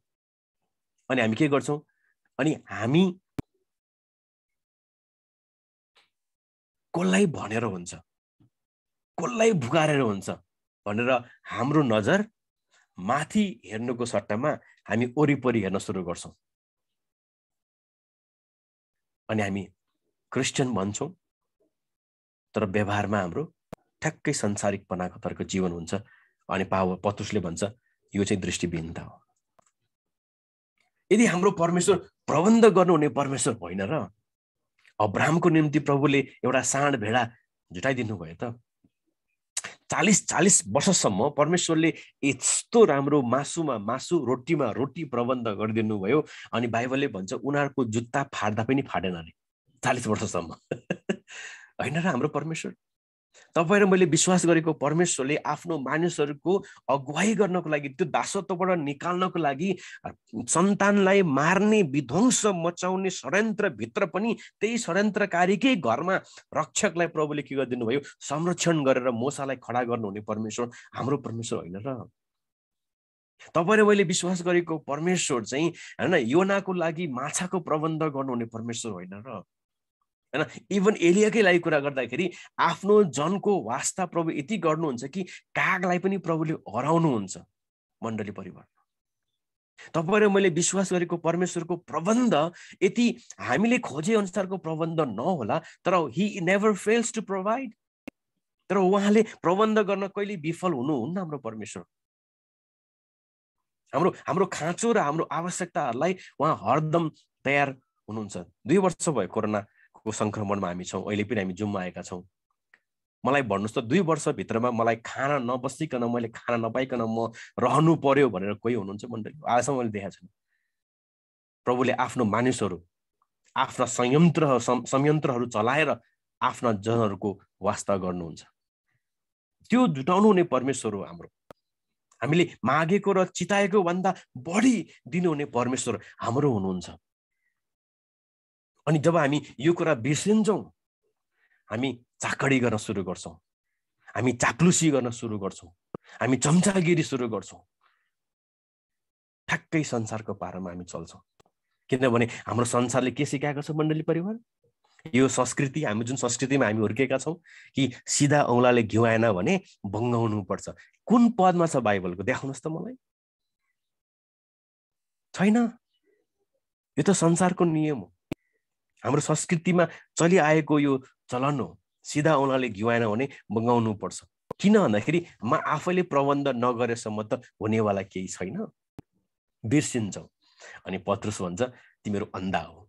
अनि हामी के गर्छौँ? अनि हामी कसलाई भनेर हुन्छ, कसलाई भुकारेर हुन्छ भनेर हाम्रो नजर माथि हेर्नुको सट्टामा हामी वरिपरि हेर्न सुरु गर्छौँ। अनि हामी क्रिस्चियन भन्छौँ, तर व्यवहारमा हाम्रो ठ्याक्कै संसारिकपनाको तर्क जीवन हुन्छ। अनि पत्रुसले भन्छ यो चाहिँ दृष्टिविहीनता हो। यदि हाम्रो परमेश्वर प्रबन्ध गर्नुहुने परमेश्वर होइन र अब्राहमको निम्ति प्रभुले एउटा साँड भेडा जुटाइदिनु भयो त? 40 वर्षसम्म परमेश्वरले यस्तो राम्रो मासुमा मासु, रोटीमा रोटी प्रबन्ध गरिदिनु भयो। अनि बाइबलले भन्छ उनीहरूको जुत्ता फाड्दा पनि फाडेन अरे 40 वर्षसम्म। होइन र हाम्रो परमेश्वर? तपाईँ र मैले विश्वास गरेको परमेश्वरले आफ्नो मानिसहरूको अगुवाई गर्नको लागि, त्यो दासत्वबाट निकाल्नको लागि, सन्तानलाई मार्ने, विध्वंस मचाउने षड्यन्त्रभित्र पनि त्यही षड्यन्त्रकारीकै घरमा रक्षकलाई प्रभुले के गरिदिनु भयो? संरक्षण गरेर मोसालाई खडा गर्नुहुने परमेश्वर हाम्रो परमेश्वर होइन र? तपाईँ र मैले विश्वास गरेको परमेश्वर चाहिँ होइन, योनाको लागि माछाको प्रबन्ध गर्नुहुने परमेश्वर होइन र? हैन, इभन एलियाकै लागि कुरा गर्दाखेरि आफ्नो जनको वास्ता प्रभु यति गर्नुहुन्छ कि कागलाई पनि प्रभुले हराउनुहुन्छ मण्डली परिवार। तपाईँ र मैले विश्वास गरेको परमेश्वरको प्रबन्ध यति हामीले खोजे अनुसारको प्रबन्ध नहोला, तर ही नेभर फेल्स टु प्रोभाइड। तर उहाँले प्रबन्ध गर्न कहिले विफल हुनुहुन्न हाम्रो परमेश्वर। हाम्रो खाँचो र हाम्रो आवश्यकताहरूलाई उहाँ हरदम तयार हुनुहुन्छ। 2 वर्ष भयो कोरोनाको संक्रमणमा हामी छौँ, अहिले पनि हामी जुममा आएका छौँ। मलाई भन्नुहोस् त 2 वर्षभित्रमा मलाई खाना नबसिकन, मैले खाना नपाइकन म रहनु पर्यो भनेर कोही हुनुहुन्छ मण्डली? आजसम्म मैले देखाएको छैन। प्रभुले आफ्नो मानिसहरू, आफ्ना संयन्त्रहरू चलाएर आफ्ना जनहरूको वास्ता गर्नुहुन्छ। त्यो जुटाउनु हुने परमेश्वर हो हाम्रो। हामीले मागेको र चिताएको भन्दा बढी दिनुहुने परमेश्वर हाम्रो हुनुहुन्छ। अनि जब हामी यो कुरा बिर्सिन्छौँ, हामी चाकडी गर्न सुरु गर्छौँ, हामी चाप्लुसी गर्न सुरु गर्छौँ, हामी चम्चागिरी सुरु गर्छौँ, ठ्याक्कै संसारको पारामा हामी चल्छौँ। किनभने हाम्रो संसारले के सिकाएको छ मण्डली परिवार? यो संस्कृति, हामी जुन संस्कृतिमा हामी हुर्केका छौँ कि सिधा औँलाले घिउ आएन भने बङ्गाउनु पर्छ। कुन पदमा छ बाइबलको? देखाउनुहोस् त मलाई। छैन। यो त संसारको नियम हो, हाम्रो संस्कृतिमा चलिआएको यो चलन हो। सिधा औँलाले घिउ आएन भने बङ्गाउनु पर्छ। किन भन्दाखेरि म आफैले प्रबन्ध नगरेसम्म त हुनेवाला केही छैन। बिर्सिन्छौ। अनि पत्रुस भन्छ तिमीहरू अन्धा हो।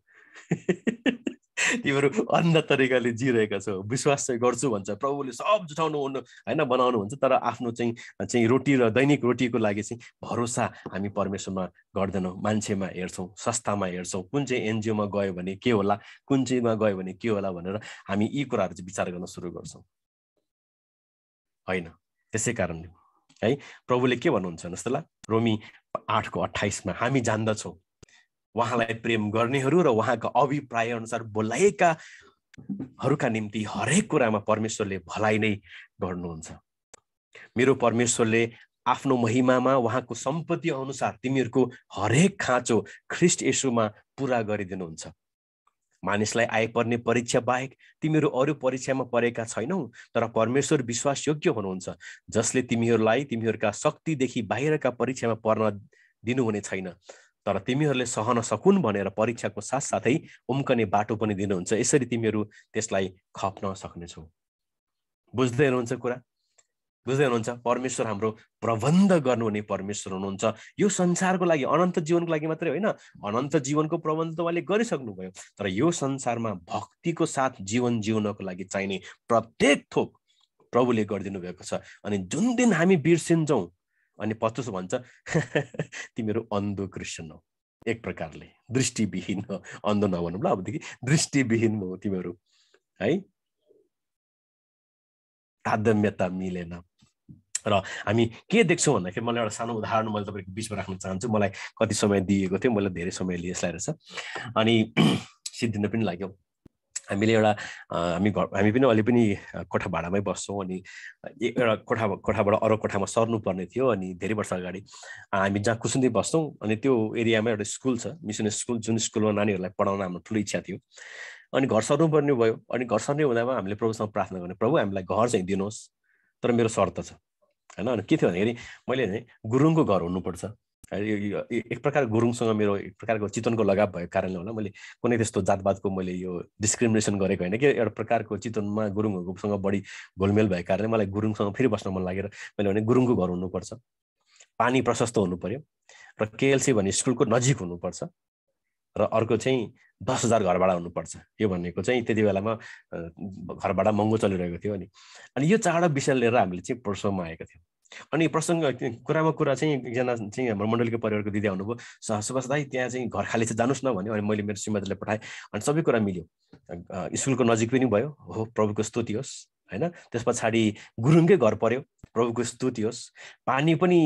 तिमीहरू अन्ध तरिकाले जिरहेका छौ। विश्वास चाहिँ गर्छु भन्छ, प्रभुले सब जुटाउनु हुनु होइन, बनाउनु हुन्छ, तर आफ्नो चाहिँ रोटी र दैनिक रोटीको लागि चाहिँ भरोसा हामी परमेश्वरमा गर्दैनौँ, मान्छेमा हेर्छौँ, संस्थामा हेर्छौँ, कुन चाहिँ एनजिओमा गयो भने के होला, कुन चाहिँमा गयो भने के होला भनेर हामी यी कुराहरू चाहिँ विचार गर्न सुरु गर्छौँ। होइन, त्यसै कारणले है प्रभुले के भन्नुहुन्छ हेर्नुहोस् त ल, रोमी 8:28 हामी जान्दछौँ उहाँलाई प्रेम गर्नेहरू र उहाँका अभिप्राय अनुसार बोलाएकाहरूका निम्ति हरेक कुरामा परमेश्वरले भलाइ नै गर्नुहुन्छ। मेरो परमेश्वरले आफ्नो महिमामा उहाँको सम्पत्ति अनुसार तिमीहरूको हरेक खाँचो ख्रीष्ट येशूमा पुरा गरिदिनुहुन्छ। मानिसलाई आइपर्ने परीक्षा बाहेक तिमीहरू अरू परीक्षामा परेका छैनौ, तर परमेश्वर विश्वासयोग्य हुनुहुन्छ, जसले तिमीहरूलाई तिमीहरूका शक्तिदेखि बाहिरका परीक्षामा पर्न दिनुहुने छैन, तर तिमीहरूले सहन सकुन् भनेर परीक्षाको साथसाथै उम्कने बाटो पनि दिनुहुन्छ। यसरी तिमीहरू त्यसलाई खप्न सक्नेछौ। बुझ्दै हुनुहुन्छ कुरा? बुझ्दै हुनुहुन्छ? परमेश्वर हाम्रो प्रबन्ध गर्नुहुने परमेश्वर हुनुहुन्छ। यो संसारको लागि, अनन्त जीवनको लागि मात्रै होइन, अनन्त जीवनको प्रबन्ध त उहाँले गरिसक्नुभयो, तर यो संसारमा भक्तिको साथ जीवन जिउनको लागि चाहिने प्रत्येक थोक प्रभुले गरिदिनु भएको छ। अनि जुन दिन हामी बिर्सिन्छौँ, अनि पत्रुस भन्छ तिमीहरू अन्धो क्रिस्चियन हौ, एक प्रकारले दृष्टिविहीन हो, अन्धो नभनौँ ल अबदेखि, दृष्टिविहीन हो तिमीहरू है, तादम्यता मिलेन। र हामी के देख्छौँ भन्दाखेरि मलाई एउटा सानो उदाहरण मैले तपाईँको बिचमा राख्न चाहन्छु। मलाई कति समय दिएको थियो, मैले धेरै समय लिए यसलाई रहेछ, अनि सिद्धिन पनि लाग्यो। हामीले हामी पनि अलि पनि कोठा भाडामै बस्छौँ, अनि एउटा कोठाबाट अरू कोठामा सर्नुपर्ने थियो। अनि धेरै वर्ष अगाडि हामी जहाँ कुसुन्दी बस्छौँ, अनि त्यो एरियामा एउटा स्कुल छ, मिसन स्कुल, जुन स्कुलमा नानीहरूलाई पढाउन हाम्रो ठुलो इच्छा थियो। अनि घर सर्नुपर्ने भयो। अनि घर सर्ने हुँदामा हामीले प्रभुसँग प्रार्थना गर्ने, प्रभु हामीलाई घर चाहिँ दिनुहोस्, तर मेरो शर्त छ होइन। अनि के थियो भन्दाखेरि मैले गुरुङको घर हुनुपर्छ। एक प्रकार गुरुङसँग मेरो एक प्रकारको चितवनको लगाव भएको कारणले होला, मैले कुनै त्यस्तो जातवादको मैले यो डिस्क्रिमिनेसन गरेको होइन कि, एउटा प्रकारको चितवनमा गुरुङहरूसँग बढी घुलमेल भएको कारणले मलाई गुरुङसँग फेरि बस्न मन लागेर मैले भने गुरुङको घर हुनुपर्छ, पानी प्रशस्त हुनु पर्यो, र केएलसी भन्ने स्कुलको नजिक हुनुपर्छ, र अर्को चाहिँ 10,000 घर भाडा हुनुपर्छ। यो भनेको चाहिँ त्यति बेलामा घर भाडा महँगो चलिरहेको थियो। अनि यो चारवटा विषय लिएर हामीले चाहिँ प्रसङ्गमा आएको थियौँ। अनि प्रसङ्ग कुरामा कुरा चाहिँ एकजना चाहिँ हाम्रो मण्डलीको परिवारको दिदी आउनुभयो, सुभाष दाई त्यहाँ चाहिँ घर खाली चाहिँ जानुहोस् न भन्यो। अनि मैले मेरो श्रीमतीलाई पठाएँ, अनि सबै कुरा मिल्यो, स्कुलको नजिक पनि भयो, हो प्रभुको स्तुति होस् होइन। त्यस पछाडि गुरुङकै घर पर्यो, प्रभुको स्तुति होस्। पानी पनि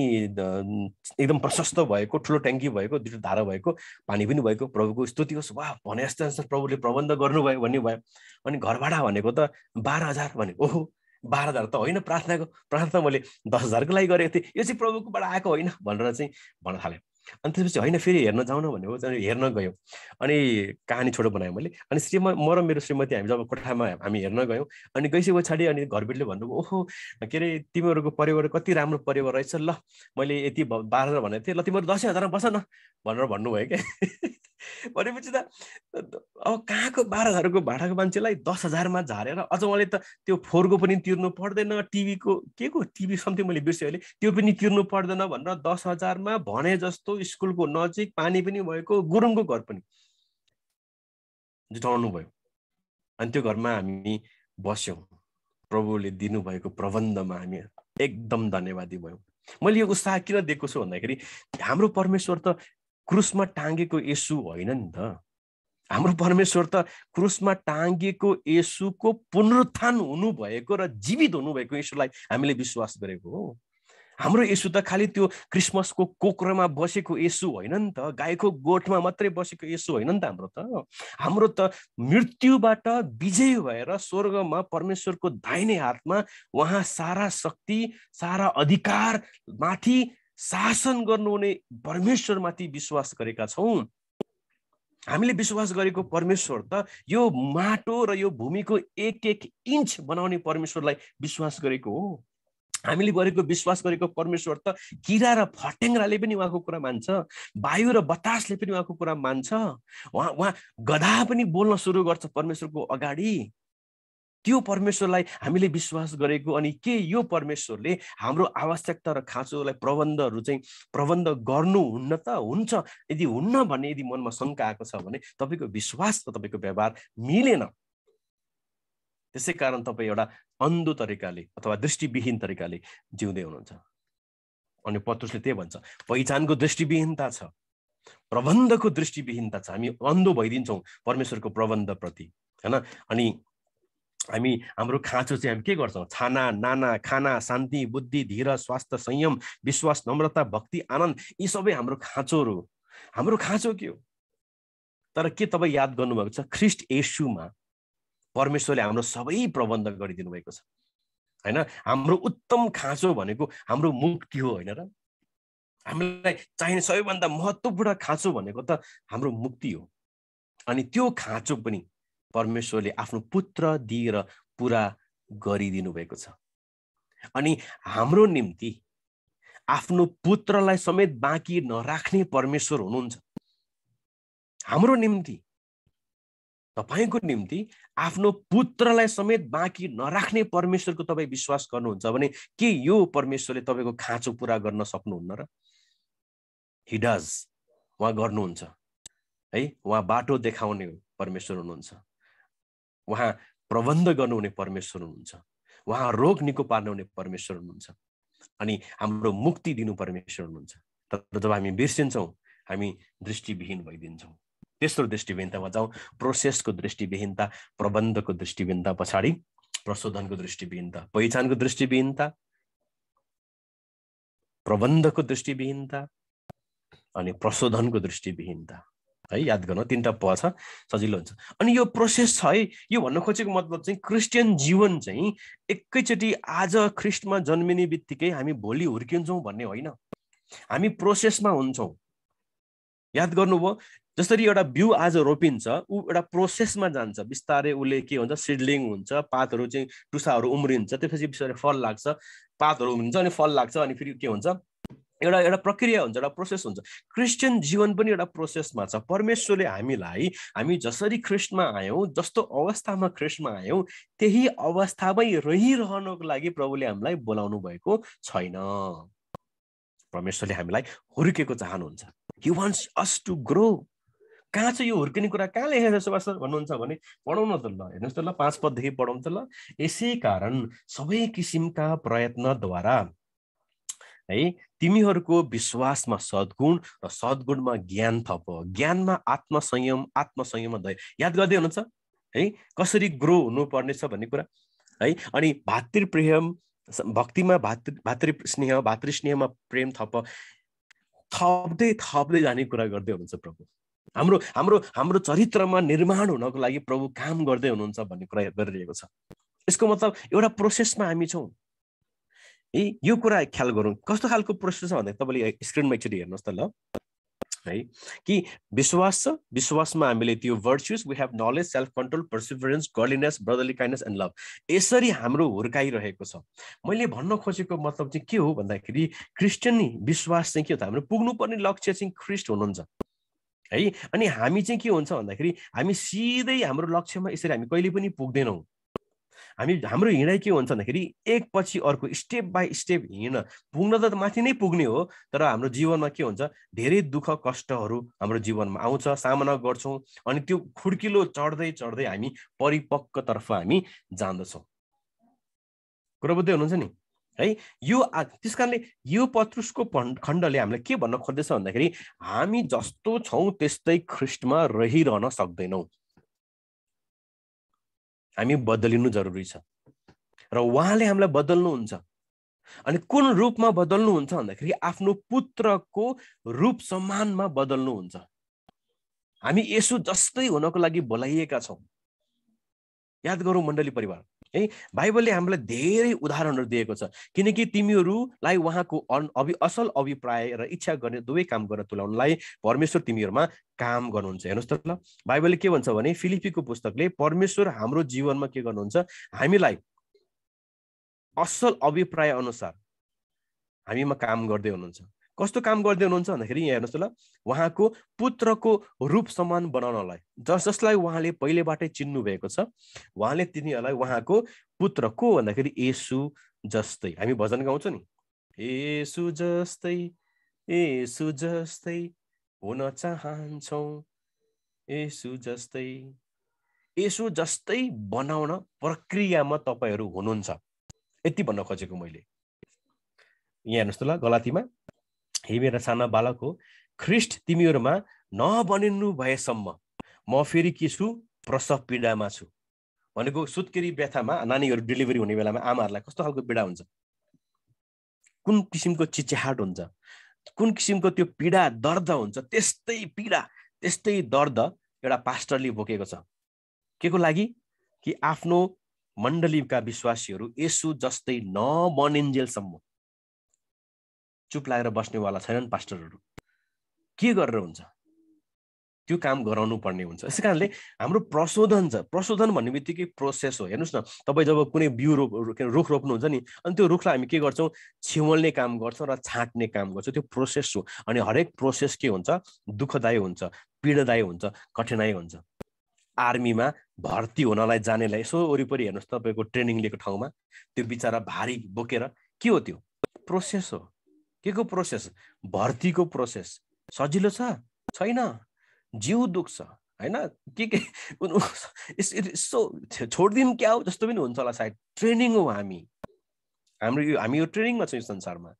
एकदम प्रशस्त भएको, ठुलो ट्याङ्की भएको, दुईवटा धारा भएको, पानी पनि भएको, प्रभुको स्तुति होस्। वाह, भने जस्तो प्रभुले प्रबन्ध गर्नुभयो भन्ने भयो। अनि घर भाडा भनेको त 12,000 भने, ओहो 12,000 त होइन, प्रार्थना मैले 10,000को लागि गरेको थिएँ, यो चाहिँ प्रभुकोबाट आएको होइन भनेर चाहिँ भन्न थालेँ। अनि त्यसपछि होइन फेरि हेर्न जाउँ न भनेको, हेर्न गयौँ। अनि कहानी छोटो बनाएँ मैले। अनि म र मेरो श्रीमती हामी जब कोठामा हामी हेर्न गयौँ, अनि गइसके पछाडि अनि घरबेटीले भन्नुभयो, ओहो के अरे तिमीहरूको परिवार कति राम्रो परिवार रहेछ, ल मैले यति 12,000 भनेको थिएँ, ल तिमीहरू 10,000 बस न भनेर भन्नुभयो क्या। भनेपछि त अब कहाँको 12,000को भाडाको मान्छेलाई 10,000मा झारेर, अझ उहाँले त त्यो फोहोरको पनि तिर्नु पर्दैन, टिभीको के को टिभी समथिङ मैले बिर्सेँ अहिले, त्यो पनि तिर्नु पर्दैन भनेर 10,000मा भने जस्तो स्कुलको नजिक, पानी पनि भएको, गुरुङको घर पनि जुटाउनु भयो। अनि त्यो घरमा हामी बस्यौँ। प्रभुले दिनुभएको प्रबन्धमा हामी एकदम धन्यवादी भयौँ। मैले यो उत्साह किन दिएको छु भन्दाखेरि हाम्रो परमेश्वर त क्रुसमा टाँगेको येशू होइन नि त। हाम्रो परमेश्वर त क्रुसमा टाँगिएको येशूको पुनरुत्थान हुनुभएको र जीवित हुनुभएको येशूलाई हामीले विश्वास गरेको हो। हाम्रो येशू त खालि त्यो क्रिसमसको कोक्रोमा बसेको येशू होइन नि त, गाईको गोठमा मात्रै बसेको येशू होइन नि त। हाम्रो त मृत्युबाट विजय भएर स्वर्गमा परमेश्वरको दाहिने हातमा उहाँ सारा शक्ति, सारा अधिकार माथि शासन गर्नुहुने परमेश्वरमाथि विश्वास गरेका छौँ। हामीले विश्वास गरेको परमेश्वर त यो माटो र यो भूमिको एक एक इन्च बनाउने परमेश्वरलाई विश्वास गरेको हो। हामीले गरेको विश्वास गरेको परमेश्वर त किरा र फटेङ्ग्राले पनि उहाँको कुरा मान्छ, वायु र बतासले पनि उहाँको कुरा मान्छ, उहाँ गधा पनि बोल्न सुरु गर्छ परमेश्वरको अगाडि। त्यो परमेश्वरलाई हामीले विश्वास गरेको। अनि के यो परमेश्वरले हाम्रो आवश्यकता र खाँचोलाई प्रबन्ध गर्नुहुन्न त? हुन्छ। यदि हुन्न भन्ने यदि मनमा शङ्का आएको छ भने तपाईँको विश्वास र तपाईँको व्यवहार मिलेन। त्यसै कारण तपाईँ एउटा अन्धो तरिकाले अथवा दृष्टिविहीन तरिकाले जिउँदै हुनुहुन्छ। अनि पत्रुसले त्यही भन्छ, पहिचानको दृष्टिविहीनता छ, प्रबन्धको दृष्टिविहीनता छ। हामी अन्धो भइदिन्छौँ परमेश्वरको प्रबन्धप्रति होइन। अनि हाम्रो खाँचो चाहिँ हामी के गर्छौँ? छाना, नाना, खाना, शान्ति, बुद्धि, धीर, स्वास्थ्य, संयम, विश्वास, नम्रता, भक्ति, आनन्द, यी सबै हाम्रो खाँचोहरू। हाम्रो खाँचो के हो? तर के तपाईँ याद गर्नुभएको छ, ख्रीष्ट येशूमा परमेश्वरले हाम्रो सबै प्रबन्ध गरिदिनु भएको छ होइन। हाम्रो उत्तम खाँचो भनेको हाम्रो मुक्ति हो होइन र? हामीलाई चाहिने सबैभन्दा महत्त्वपूर्ण खाँचो भनेको त हाम्रो मुक्ति हो। अनि त्यो खाँचो पनि परमेश्वरले आफ्नो पुत्र दिएर पुरा गरिदिनु भएको छ। अनि हाम्रो निम्ति आफ्नो पुत्रलाई समेत बाँकी नराख्ने परमेश्वर हुनुहुन्छ। हाम्रो निम्ति, तपाईको निम्ति आफ्नो पुत्रलाई समेत बाँकी नराख्ने परमेश्वरको तपाईँ विश्वास गर्नुहुन्छ भने के यो परमेश्वरले तपाईको खाँचो पुरा गर्न सक्नुहुन्न र? ही डज, उहाँ गर्नुहुन्छ है। उहाँ बाटो देखाउने परमेश्वर हुनुहुन्छ, उहाँ प्रबन्ध गर्नुहुने परमेश्वर हुनुहुन्छ, उहाँ रोग निको पार्नुहुने परमेश्वर हुनुहुन्छ, अनि हाम्रो मुक्ति दिनु परमेश्वर हुनुहुन्छ। तर जब हामी बिर्सिन्छौँ हामी दृष्टिविहीन भइदिन्छौँ। तेस्रो दृष्टिविहीनतामा जाउँ, प्रोसेसको दृष्टिविहीनता, प्रबन्धको दृष्टिविहीनता, पछाडि प्रशोधनको दृष्टिविहीनता, पहिचानको दृष्टिविहीनता, प्रबन्धको दृष्टिविहीनता अनि प्रशोधनको दृष्टिविहीनता है। याद गर्न तीनटा प छ, सजिलो हुन्छ। अनि यो प्रोसेस छ है। यो भन्न खोजेको मतलब चाहिँ क्रिस्चियन जीवन चाहिँ एकैचोटि आज ख्रिस्टमा जन्मिने बित्तिकै हामी भोलि हुर्किन्छौँ भन्ने होइन, हामी प्रोसेसमा हुन्छौँ। याद गर्नुभयो, जसरी एउटा बिउ आज रोपिन्छ ऊ एउटा प्रोसेसमा जान्छ, बिस्तारै उसले के हुन्छ, सिडलिङ हुन्छ, पातहरू चाहिँ टुसाहरू उम्रिन्छ, त्यसपछि बिस्तारै फल लाग्छ, पातहरू उम्रिन्छ अनि फल लाग्छ, अनि फेरि के हुन्छ, एउटा एउटा प्रक्रिया हुन्छ, एउटा प्रोसेस हुन्छ। क्रिस्चियन जीवन पनि एउटा प्रोसेसमा छ। परमेश्वरले हामीलाई, हामी जसरी ख्रिस्टमा आयौँ, जस्तो अवस्थामा ख्रिस्टमा आयौँ, त्यही अवस्थामै रहिरहनको लागि प्रभुले हामीलाई बोलाउनु भएको छैन। परमेश्वरले हामीलाई हुर्केको चाहनुहुन्छ। He wants us to grow. कहाँ छ यो हुर्किने कुरा, कहाँ लेखेको छ पास्टर भन्नुहुन्छ भने पढौँ न त ल, हेर्नुहोस् त ल, 5 पददेखि पढौँ त ल। यसै कारण सबै किसिमका प्रयत्नद्वारा है तिमीहरूको विश्वासमा सद्गुण र सद्गुणमा ज्ञान थप, ज्ञानमा आत्मसंयम, आत्मसंयममा दया। याद गर्दै हुनुहुन्छ है कसरी ग्रो हुनुपर्नेछ भन्ने कुरा है। अनि भातृप्रेम, भक्तिमा भातृस्नेह, भातृस्नेहमा प्रेम थप, थप्दै थप्दै जाने कुरा गर्दै हुनुहुन्छ प्रभु। हाम्रो हाम्रो हाम्रो चरित्रमा निर्माण हुनको लागि प्रभु काम गर्दै हुनुहुन्छ भन्ने कुरा गरिरहेको छ। यसको मतलब एउटा प्रोसेसमा हामी छौँ। यो कुरा ख्याल गरौँ, कस्तो खालको प्रोसेस छ भन्दा तपाईँले स्क्रिनमा एकचोटि हेर्नुहोस् त ल है। कि विश्वास छ, विश्वासमा हामीले त्यो virtues, we have knowledge, self control, perseverance, godliness, brotherly kindness and love, यसरी हाम्रो हुर्काइरहेको छ। मैले भन्न खोजेको मतलब चाहिँ के हो भन्दाखेरि क्रिस्चियन विश्वास चाहिँ के हो त, हाम्रो पुग्नुपर्ने लक्ष्य चाहिँ ख्रिस्ट हुनुहुन्छ है। अनि हामी चाहिँ के हुन्छ भन्दाखेरि हामी सिधै हाम्रो लक्ष्यमा यसरी हामी कहिले पनि पुग्दैनौँ। हाम्रो हिँडाइ के हुन्छ भन्दाखेरि एक पछि अर्को, स्टेप बाई स्टेप हिँड्न, पुग्न त माथि नै पुग्ने हो, तर हाम्रो जीवनमा के हुन्छ, धेरै दुःख कष्टहरू हाम्रो जीवनमा आउँछ, सामना गर्छौँ, अनि त्यो खुड्किलो चढ्दै चढ्दै हामी परिपक्वतर्फ हामी जाँदछौँ। कुरा बुझ्दै हुनुहुन्छ नि है। यो त्यस कारणले यो पत्रुसको खण्डले हामीलाई के भन्न खोज्दैछ भन्दाखेरि हामी जस्तो छौँ त्यस्तै ख्रिस्टमा रहिरहन सक्दैनौँ, हामी बदलिनु जरुरी छ र उहाँले हामीलाई बदल्नुहुन्छ। अनि कुन रूपमा बदल्नुहुन्छ भन्दाखेरि आफ्नो पुत्रको रूप समानमा बदल्नुहुन्छ। हामी येशू जस्तै हुनको लागि बोलाइएका छौँ। याद गरौँ मण्डली परिवार है, बाइबलले हामीलाई धेरै उदाहरणहरू दिएको छ, किनकि तिमीहरूलाई उहाँको असल अभिप्राय र इच्छा गर्ने दुवै काम गर्न तुल्याउनलाई परमेश्वर तिमीहरूमा काम गर्नुहुन्छ। हेर्नुहोस् त ल, बाइबलले के भन्छ भने फिलिपीको पुस्तकले परमेश्वर हाम्रो जीवनमा के गर्नुहुन्छ, हामीलाई असल अभिप्राय अनुसार हामीमा काम गर्दै हुनुहुन्छ। कस्तो काम गर्दै हुनुहुन्छ भन्दाखेरि यहाँ हेर्नुहोस् त ल, उहाँको पुत्रको रूप समान बनाउनलाई, जसलाई उहाँले पहिलेबाटै चिन्नु भएको छ, उहाँले तिनीहरूलाई उहाँको पुत्र को भन्दाखेरि येशू जस्तै, हामी भजन गाउँछौँ नि, येशू जस्तै, येशू जस्तै हुन चाहन्छौँ, येशू जस्तै, येशू जस्तै बनाउन प्रक्रियामा तपाईहरू हुनुहुन्छ। यति भन्न खोजेको मैले। यहाँ हेर्नुहोस् त ल, गलातीमा, हे मेरा साना बालक हो, ख्रिस्ट तिमीहरूमा नबनिनु भएसम्म म फेरि के छु, प्रसव पीडामा छु। भनेको सुत्केरी व्यथामा नानीहरू डेलिभरी हुने बेलामा आमाहरूलाई कस्तो खालको पीडा हुन्छ, कुन किसिमको चिच्याहाट हुन्छ, कुन किसिमको त्यो पीडा दर्द हुन्छ, त्यस्तै पीडा त्यस्तै दर्द एउटा पास्टरले बोकेको छ। के को लागि? कि आफ्नो मण्डलीका विश्वासीहरू येशू जस्तै नबनिन्जेलसम्म। चुप लागेर बस्नेवाला छैनन् पास्टरहरू। के गरेर हुन्छ? त्यो काम गराउनु पर्ने हुन्छ। यसै कारणले हाम्रो प्रशोधन छ। प्रशोधन भन्ने बित्तिकै प्रोसेस हो। हेर्नुहोस् न, तपाईँ जब कुनै बिउ रुख रोप्नुहुन्छ नि, अनि त्यो रुखलाई हामी के गर्छौँ, छिमल्ने काम गर्छौँ र छाट्ने काम गर्छौँ। त्यो प्रोसेस हो। अनि हरेक प्रोसेस के हुन्छ, दुःखदायी हुन्छ, पीडादायी हुन्छ, कठिनाइ हुन्छ। आर्मीमा भर्ती हुनलाई जानेलाई यसो वरिपरि हेर्नुहोस्, तपाईँको ट्रेनिङ लिएको ठाउँमा त्यो बिचरा भारी बोकेर के हो, त्यो प्रोसेस हो। के को प्रोसेस? भर्तीको प्रोसेस। सजिलो छ? छैन, जिउ दुख्छ हैन, के यसो छोड्दिउँ क्या हो जस्तो पनि हुन्छ होला सायद। ट्रेनिङ हो। हामी यो ट्रेनिङमा छौँ यो संसारमा।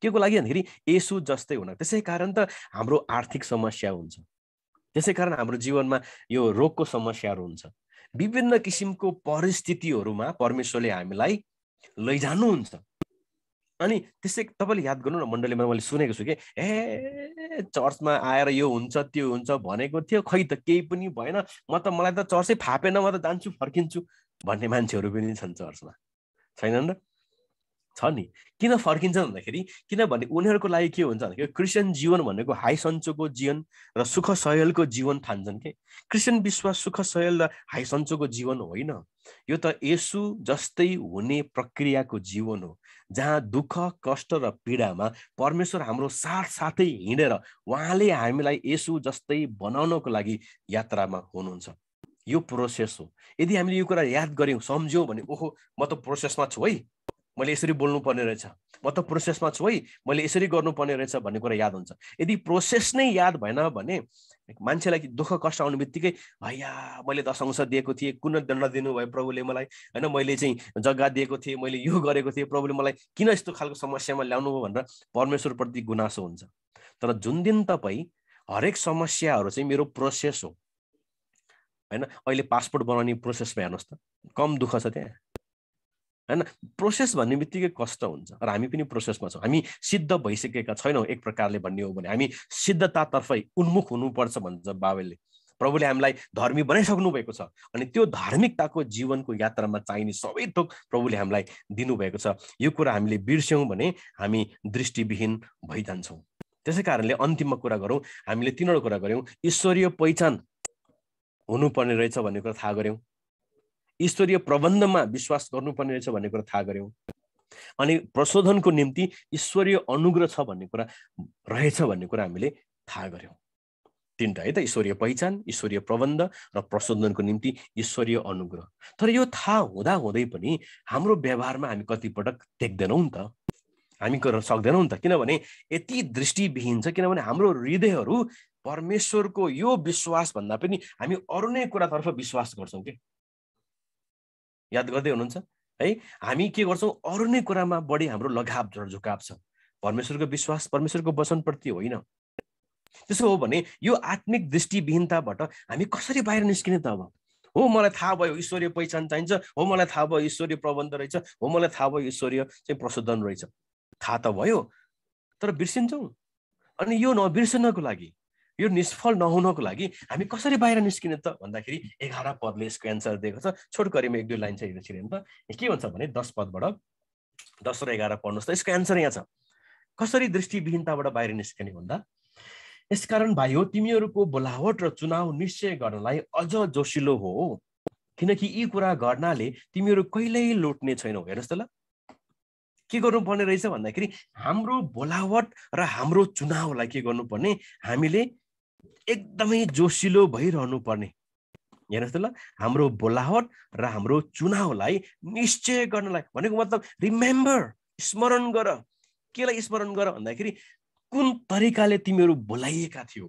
के को लागि भन्दाखेरि येशू जस्तै हुन। त्यसै कारण त हाम्रो आर्थिक समस्या हुन्छ, त्यसै कारण हाम्रो जीवनमा यो रोगको समस्याहरू हुन्छ। विभिन्न किसिमको परिस्थितिहरूमा परमेश्वरले हामीलाई लैजानुहुन्छ। अनि त्यसै तपाईँले याद गर्नु न, मण्डलीमा मैले सुनेको छु कि चर्चमा आएर यो हुन्छ त्यो हुन्छ भनेको थियो, खै त केही पनि भएन, मलाई त चर्चै फापेन, म त जान्छु फर्किन्छु भन्ने मान्छेहरू पनि छन् चर्चमा, छैनन् र? छ नि। किन फर्किन्छन् भन्दाखेरि किनभने उनीहरूको लागि के हुन्छ भन्दाखेरि क्रिस्चियन जीवन भनेको हाई सन्चोको जीवन र सुख सयलको जीवन ठान्छन् के। क्रिस्चियन विश्वास सुख सयल र हाई सन्चोको जीवन होइन। यो त येशू जस्तै हुने प्रक्रियाको जीवन हो, जहाँ दुःख कष्ट र पीडामा परमेश्वर हाम्रो साथसाथै हिँडेर उहाँले हामीलाई येशू जस्तै बनाउनको लागि यात्रामा हुनुहुन्छ। यो प्रोसेस हो। यदि हामीले यो कुरा याद गर्यौँ, सम्झ्यौँ भने ओहो म त प्रोसेसमा छु है, मैले यसरी बोल्नु पर्ने रहेछ, म त प्रोसेसमा छु है, मैले यसरी गर्नुपर्ने रहेछ भन्ने कुरा याद हुन्छ। यदि प्रोसेस नै याद भएन भने मान्छेलाई दुःख कष्ट आउने बित्तिकै हैया मैले दशंश दिएको थिएँ, कुन दण्ड दिनुभयो प्रभुले मलाई, होइन मैले चाहिँ जग्गा दिएको थिएँ, मैले यो गरेको थिएँ, प्रभुले मलाई किन यस्तो खालको समस्यामा ल्याउनु भयो भनेर परमेश्वरप्रति गुनासो हुन्छ। तर जुन दिन तपाईँ हरेक समस्याहरू चाहिँ मेरो प्रोसेस हो होइन, अहिले पासपोर्ट बनाउने प्रोसेसमा हेर्नुहोस् त, कम दुःख छ त्यहाँ हैन। प्रोसेस भन्ने बित्तिकै कष्ट हुन्छ र हामी पनि प्रोसेसमा छौँ। हामी सिद्ध भइसकेका छैनौँ एक प्रकारले भन्ने हो भने। हामी सिद्धतातर्फै उन्मुख हुनुपर्छ भन्छ बाबुले। प्रभुले हामीलाई धर्मी बनाइसक्नु भएको छ, अनि त्यो धार्मिकताको जीवनको यात्रामा चाहिने सबै थोक प्रभुले हामीलाई दिनुभएको छ। यो कुरा हामीले बिर्स्यौँ भने हामी दृष्टिविहीन भइजान्छौँ। त्यसै कारणले अन्तिममा कुरा गरौँ, हामीले तीनवटा कुरा गऱ्यौँ। ईश्वरीय पहिचान हुनुपर्ने रहेछ भन्ने कुरा थाहा गऱ्यौँ, ईश्वरीय प्रबन्धमा विश्वास गर्नुपर्ने रहेछ भन्ने कुरा थाहा गऱ्यौँ, अनि प्रशोधनको निम्ति ईश्वरीय अनुग्रह छ भन्ने कुरा रहेछ भन्ने कुरा हामीले थाहा गऱ्यौँ। तीनटा है त, ईश्वरीय पहिचान, ईश्वरीय प्रबन्ध र प्रशोधनको निम्ति ईश्वरीय अनुग्रह। तर यो थाहा हुँदा हुँदै पनि हाम्रो व्यवहारमा हामी कतिपटक देख्दैनौँ नि त, हामी गर्न सक्दैनौँ नि त, किनभने यति दृष्टिविहीन छ। किनभने हाम्रो हृदयहरू परमेश्वरको यो विश्वास भन्दा पनि हामी अरू नै कुरातर्फ विश्वास गर्छौँ के। याद गर्दै हुनुहुन्छ है, हामी के गर्छौँ, अरू नै कुरामा बढी हाम्रो लगाव झुकाव छ, परमेश्वरको विश्वास परमेश्वरको वचनप्रति होइन। त्यसो हो भने यो आत्मिक दृष्टिविहीनताबाट हामी कसरी बाहिर निस्किने त? अब हो मलाई थाहा भयो ईश्वरीय पहिचान चाहिन्छ, हो मलाई थाहा भयो ईश्वरीय प्रबन्ध रहेछ, हो मलाई थाहा भयो ईश्वरीय चाहिँ प्रशोधन रहेछ, थाहा त भयो, तर बिर्सिन्छौँ। अनि यो नबिर्सनको लागि, यो निष्फल नहुनको लागि हामी कसरी बाहिर निस्किने त भन्दाखेरि 11 पदले यसको एन्सर दिएको छ। छोटकरीमा 1-2 लाइन चाहिँ हेर्नु त के भन्छ भने 10 पदबाट 10 र 11 पढ्नुहोस् त। यसको एन्सर यहाँ छ। कसरी दृष्टिविहीनताबाट बाहिर निस्किने भन्दा, यसकारण भाइ हो तिमीहरूको बोलावट र चुनाव निश्चय गर्नलाई अझ जोसिलो हो, किनकि यी कुरा गर्नाले तिमीहरू कहिल्यै लुट्ने छैनौ। हेर्नुहोस् त ल, के गर्नुपर्ने रहेछ भन्दाखेरि हाम्रो बोलावट र हाम्रो चुनावलाई के गर्नुपर्ने, हामीले एकदमै जोसिलो भइरहनु पर्ने। हेर्नुहोस् त ल, हाम्रो बोलावट र हाम्रो चुनावलाई निश्चय गर्नलाई भनेको मतलब रिमेम्बर, स्मरण गर। केलाई स्मरण गर भन्दाखेरि कुन तरिकाले तिमीहरू बोलाइएका थियौ।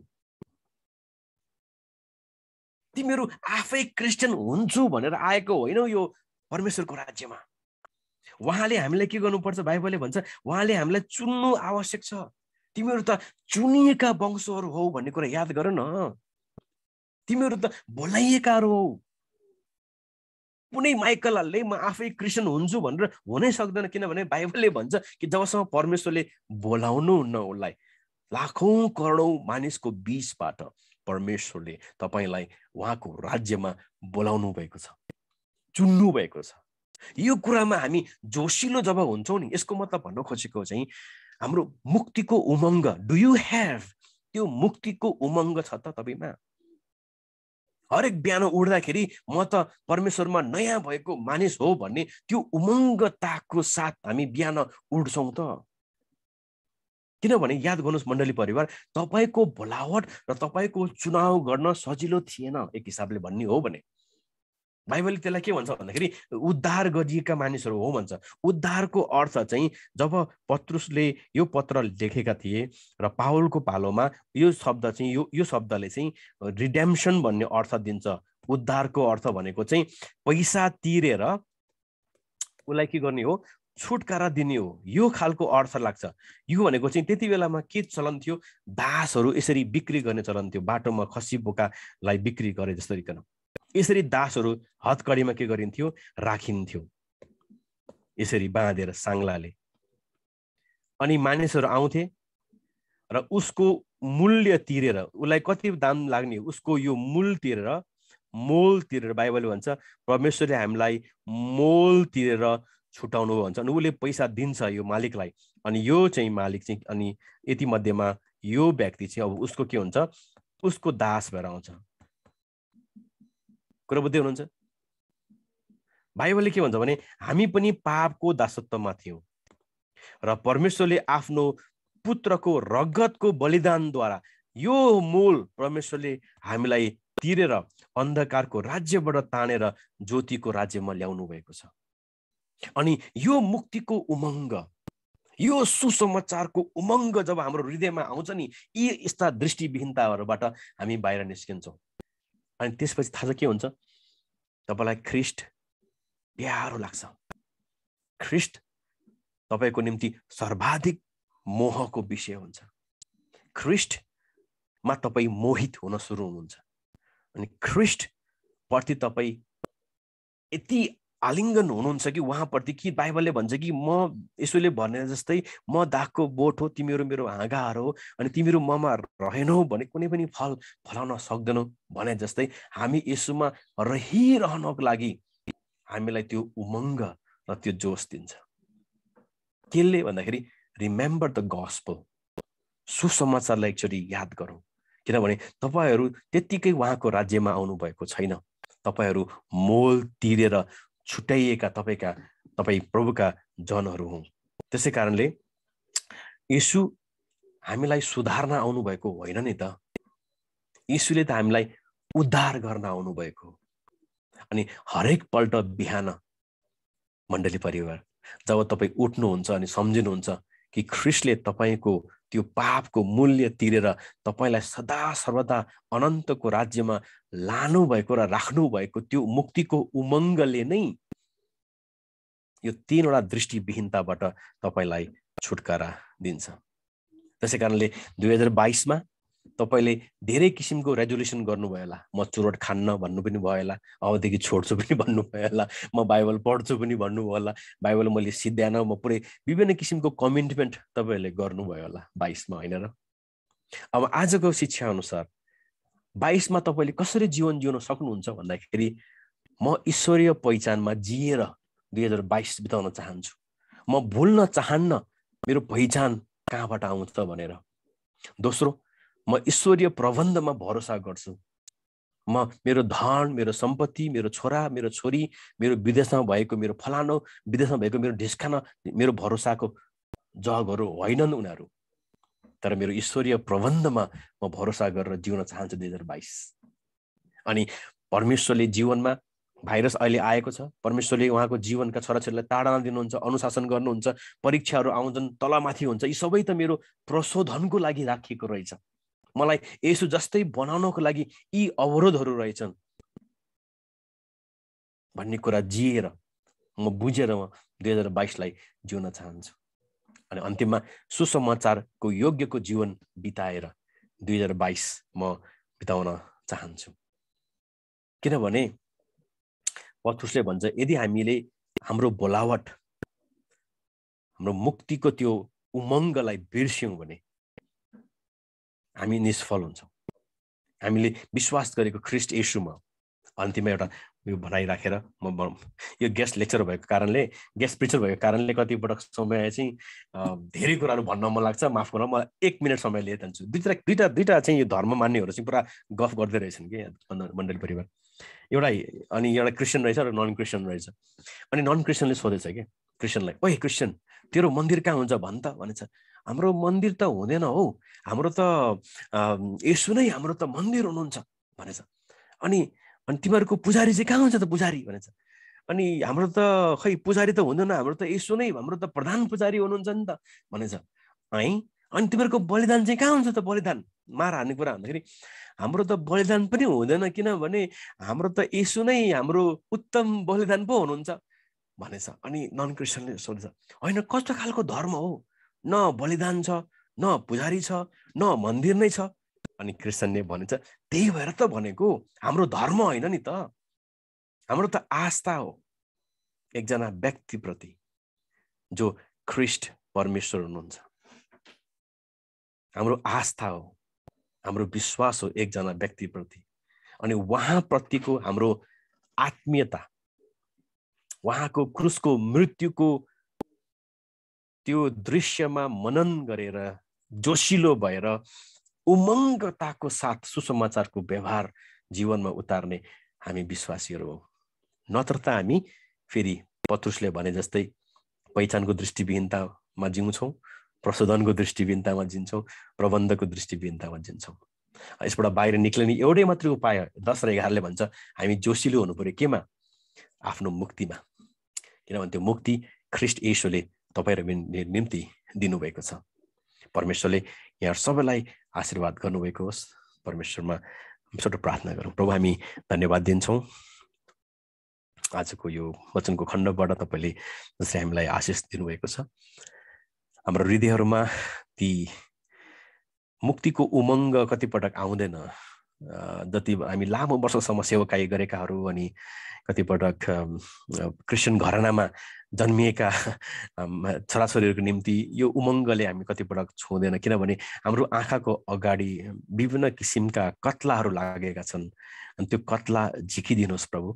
तिमीहरू आफै क्रिस्चियन हुन्छु भनेर आएको होइनौ यो परमेश्वरको राज्यमा। उहाँले हामीलाई के गर्नुपर्छ, बाइबलले भन्छ उहाँले हामीलाई चुन्नु आवश्यक छ। तिमीहरू त चुनिएका वंशहरू हौ भन्ने कुरा याद गर न। तिमीहरू त बोलाइएकाहरू हौ। कुनै माइकलले म आफै क्रिस्चियन हुन्छु भनेर हुनै सक्दैन, किनभने बाइबलले भन्छ कि जबसम्म परमेश्वरले बोलाउनुहुन्न उसलाई, लाखौं करोडौं मानिसको बीचबाट परमेश्वरले तपाईलाई उहाँको राज्यमा बोलाउनु भएको छ, चुन्नु भएको छ। यो कुरामा हामी जोसिलो जब हुन्छौँ नि, यसको मतलब भन्न खोजेको चाहिँ हाम्रो मुक्तिको उमङ्ग, डु यु हेभ त्यो मुक्तिको उमङ्ग छ त तपाईमा? हरेक बिहान उठ्दाखेरि म त परमेश्वरमा नयाँ भएको मानिस हो भन्ने त्यो उमङ्गताको साथ हामी बिहान उठ्छौँ त। किनभने याद गर्नुहोस् मण्डली परिवार, तपाईँको बोलावट र तपाईँको चुनाव गर्न सजिलो थिएन एक हिसाबले भन्ने हो भने। बाइबलले त्यसलाई के भन्छ भन्दाखेरि उद्धार गरिएका मानिसहरू हो भन्छ। उद्धारको अर्थ चाहिँ जब पत्रुसले यो पत्र लेखेका थिए र पावलको पालोमा यो शब्द चाहिँ यो शब्दले चाहिँ रिडेम्पसन भन्ने अर्थ दिन्छ। उद्धारको अर्थ भनेको चाहिँ पैसा तिरेर उसलाई के गर्ने हो, छुटकारा दिने हो, यो खालको अर्थ लाग्छ। यो भनेको चाहिँ त्यति बेलामा के चलन थियो, दासहरू यसरी बिक्री गर्ने चलन थियो, बाटोमा खसी बोकालाई बिक्री गरे जसरी कन यसरी दासहरू हतकडीमा के गरिन्थ्यो, राखिन्थ्यो यसरी बाँधेर साङ्लाले। अनि मानिसहरू आउँथे र उसको मूल्य तिरेर, उसलाई कति दाम लाग्ने उसको यो मोल तिरेर बाइबलले भन्छ परमेश्वरले हामीलाई मोल तिरेर छुटाउनु भन्छ। अनि उसले पैसा दिन्छ यो मालिकलाई, अनि यो चाहिँ मालिक चाहिँ अनि यति मध्येमा यो व्यक्ति चाहिँ अब उसको के हुन्छ, उसको दास भएर आउँछ। कुरा बुझ्दै हुनुहुन्छ? बाइबलले के भन्छ भने हामी पनि पापको दासत्वमा थियौँ र परमेश्वरले आफ्नो पुत्रको रगतको बलिदानद्वारा यो मोल परमेश्वरले हामीलाई तिरेर अन्धकारको राज्यबाट तानेर ज्योतिको राज्यमा ल्याउनु भएको छ। अनि यो मुक्तिको उमङ्ग, यो सुसमाचारको उमङ्ग जब हाम्रो हृदयमा आउँछ नि, यी यस्ता दृष्टिविहीनताहरूबाट हामी बाहिर निस्किन्छौँ। अनि त्यसपछि थाहा छ के हुन्छ, तपाईलाई ख्रिस्ट प्यारो लाग्छ। ख्रिस्ट तपाईको निम्ति सर्वाधिक मोहको विषय हुन्छ। ख्रिस्टमा तपाई मोहित हुन सुरु हुनुहुन्छ। अनि ख्रिस्ट प्रति तपाई यति आलिङ्गन हुनुहुन्छ कि उहाँप्रति कि बाइबलले भन्छ कि म यसोले भने जस्तै म दागको बोट हो, तिमीहरू मेरो हाँगाहरू हो, अनि तिमीहरू ममा रहेनौ भने कुनै पनि फल फलाउन सक्दैनौ भने जस्तै हामी यसुमा रहिरहनको लागि हामीलाई त्यो उमङ्ग र त्यो जोस दिन्छ। केले भन्दाखेरि रिमेम्बर द गस्पल, सुसमाचारलाई एकचोटि याद गरौँ। किनभने तपाईहरू त्यत्तिकै उहाँको राज्यमा आउनु भएको छैन, तपाईहरू मोल तिरेर छुट्याइएका तपाईँ प्रभुका जनहरू हुँ। त्यसै कारणले येशू हामीलाई सुधार्न आउनु भएको होइन नि त, येशूले त हामीलाई उद्धार गर्न आउनु भएको। अनि हरेक पल्ट बिहान मण्डली परिवार जब तपाईँ उठ्नुहुन्छ अनि सम्झिनुहुन्छ कि ख्रिस्टले तपाईँको त्यो पापको मूल्य तिरेर तपाईँलाई सदा सर्वदा अनन्तको राज्यमा लानु भएको र राख्नु भएको त्यो मुक्तिको उमङ्गले नै यो तीनवटा दृष्टिविहीनताबाट तपाईँलाई छुटकारा दिन्छ। त्यसै कारणले 2022 मा तपाईले धेरै किसिमको रेजोल्युसन गर्नुभयो होला। म चुरोट खान्न भन्नु पनि भयो होला, अबदेखि छोड्छु पनि भन्नुभयो होला, म बाइबल पढ्छु पनि भन्नुभयो होला, बाइबल मैले सिद्ध्यान, म पुरै विभिन्न किसिमको कमिटमेन्ट तपाईँहरूले गर्नुभयो होला 22 मा, होइन र? अब आजको शिक्षा अनुसार 22 मा तपाईँले कसरी जीवन जिउन सक्नुहुन्छ भन्दाखेरि म ईश्वरीय पहिचानमा जिएर 2022 बिताउन चाहन्छु। म भुल्न चाहन्न मेरो पहिचान कहाँबाट आउँछ भनेर। दोस्रो, म ईश्वरीय प्रबन्धमा भरोसा गर्छु। म मेरो धन, मेरो सम्पत्ति, मेरो छोरा, मेरो छोरी, मेरो विदेशमा भएको मेरो फलानो, विदेशमा भएको मेरो ढिस्काना, मेरो भरोसाको जगहरू होइनन् उनीहरू, तर मेरो ईश्वरीय प्रबन्धमा म भरोसा गरेर जिउन चाहन्छु 2022। अनि परमेश्वरले जीवनमा भाइरस अहिले आएको छ, परमेश्वरले उहाँको जीवनका छोराछोरीलाई ताडना दिनुहुन्छ, अनुशासन गर्नुहुन्छ, परीक्षाहरू आउँछन्, तलमाथि हुन्छ। यी सबै त मेरो प्रशोधनको लागि राखिएको रहेछ, मलाई येशू जस्तै बनाउनको लागि यी अवरोधहरू रहेछन् भन्ने कुरा जिएर म बुझेर म 2022 लाई जिउन चाहन्छु। अनि अन्तिममा सुसमाचारको योग्यको जीवन बिताएर 2022 म बिताउन चाहन्छु। किनभने पत्रुसले भन्छ यदि हामीले हाम्रो बोलावट, हाम्रो मुक्तिको त्यो उमङ्गलाई बिर्स्यौँ भने हामी निष्फल हुन्छौँ। हामीले विश्वास गरेको ख्रिस्ट येशूमा अन्तिममा एउटा यो भनाइराखेर म यो गेस्ट लेक्चर भएको कारणले गेस्ट प्रिचर भएको कारणले कतिपटक समय चाहिँ धेरै कुराहरू भन्न मन लाग्छ, माफ गर्न म 1 मिनट समय लिएर जान्छु। दुईटा चाहिँ यो धर्म मान्नेहरू चाहिँ पुरा गफ गर्दै रहेछन् कि मण्डली परिवार। अनि एउटा क्रिस्चियन रहेछ र नन क्रिस्चियन रहेछ। अनि नन क्रिस्चियनले सोधेछ कि क्रिस्चियनलाई, ओए क्रिस्चियन तेरो मन्दिर कहाँ हुन्छ भन् त भनेछ। हाम्रो मन्दिर त हुँदैन हौ, हाम्रो त येशू नै हाम्रो त मन्दिर हुनुहुन्छ भनेछ। अनि तिमीहरूको पुजारी चाहिँ कहाँ हुन्छ त पुजारी भनेछ। अनि हाम्रो त खै पुजारी त हुँदैन, हाम्रो त येशू नै हाम्रो त प्रधान पुजारी हुनुहुन्छ नि त भनेछ। अनि तिमीहरूको बलिदान चाहिँ कहाँ हुन्छ त बलिदान, मार हान्ने कुरा भन्दाखेरि हाम्रो त बलिदान पनि हुँदैन किनभने हाम्रो त येशू नै हाम्रो उत्तम बलिदान पो हुनुहुन्छ भनेछ। अनि नन क्रिस्चियनले सोध्छ, होइन कस्तो खालको धर्म हो, न बलिदान छ, न पुजारी छ, न मन्दिर नै छ। अनि क्रिस्चियनले भनिन्छ, त्यही भएर त भनेको हाम्रो धर्म होइन नि त, हाम्रो त आस्था हो एकजना व्यक्तिप्रति जो ख्रिस्ट परमेश्वर हुनुहुन्छ। हाम्रो आस्था हो, हाम्रो विश्वास हो एकजना व्यक्तिप्रति। अनि उहाँप्रतिको हाम्रो आत्मीयता, उहाँको क्रुसको मृत्युको त्यो दृश्यमा मनन गरेर जोसिलो भएर उमङ्गताको साथ सुसमाचारको व्यवहार जीवनमा उतार्ने हामी विश्वासीहरू हौ। नत्र त हामी फेरि पत्रुसले भने जस्तै पहिचानको दृष्टिविहीनतामा जिउँछौँ, प्रशोधनको दृष्टिविहीनतामा जिन्छौँ, प्रबन्धको दृष्टिविहीनतामा जिन्छौँ। यसबाट बाहिर निक्लिने एउटै मात्रै उपाय 10 र 11ले भन्छ, हामी जोसिलो हुनु पर्यो केमा, आफ्नो मुक्तिमा। किनभने त्यो मुक्ति ख्रिस्ट येशूले तपाईँ र मेरो निम्ति दिनुभएको छ। परमेश्वरले यहाँ सबैलाई आशीर्वाद गर्नुभएको होस्। परमेश्वरमा छोटो प्रार्थना गरौँ। प्रभु हामी धन्यवाद दिन्छौँ आजको यो वचनको खण्डबाट तपाईँले जसरी हामीलाई आशिष दिनुभएको छ। हाम्रो हृदयहरूमा ती मुक्तिको उमङ्ग कतिपटक आउँदैन। जति हामी लामो वर्षसम्म सेवाकाई गरेकाहरू अनि कतिपटक क्रिस्चियन घरानामा जन्मिएका छोराछोरीहरूको निम्ति यो उमङ्गले हामी कतिपटक छुँदैन, किनभने हाम्रो आँखाको अगाडि विभिन्न किसिमका कत्लाहरू लागेका छन्। अनि त्यो कत्ला झिकिदिनुहोस् प्रभु,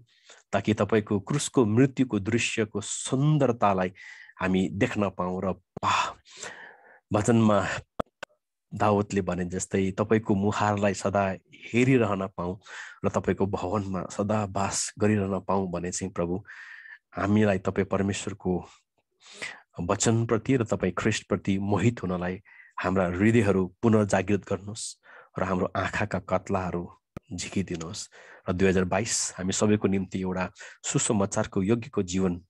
ताकि तपाईँको क्रुसको मृत्युको दृश्यको सुन्दरतालाई हामी देख्न पाऊँ र वचनमा दाउदले भने जस्तै तपाईँको मुहारलाई सदा हेरिरहन पाऊँ र तपाईँको भवनमा सदा वास गरिरहन पाऊँ भने चाहिँ प्रभु हामीलाई तपाईँ परमेश्वरको वचनप्रति र तपाईँ ख्रिस्टप्रति मोहित हुनलाई हाम्रा हृदयहरू पुनर्जागृत गर्नुहोस् र हाम्रो आँखाका कत्लाहरू झिकिदिनुहोस् र 2022 हामी सबैको निम्ति एउटा सुसमाचारको योग्यको जीवन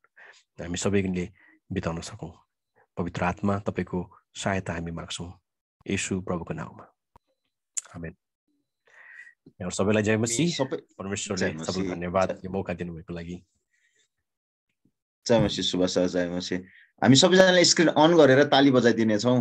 हामी सबैले बिताउन सकौँ। पवित्र आत्मा तपाईँको सहायता हामी माग्छौँ येशू प्रभुको नाममा, आमेन। यहाँ सबैलाई जय मसीह। परमेश्वरले सबैलाई धन्यवाद यो मौका दिनुभएको लागि। जय मसीह। सुभाष जय मसीह। हामी सबैजनाले स्क्रिन अन गरेर ताली बजाइदिनेछौँ।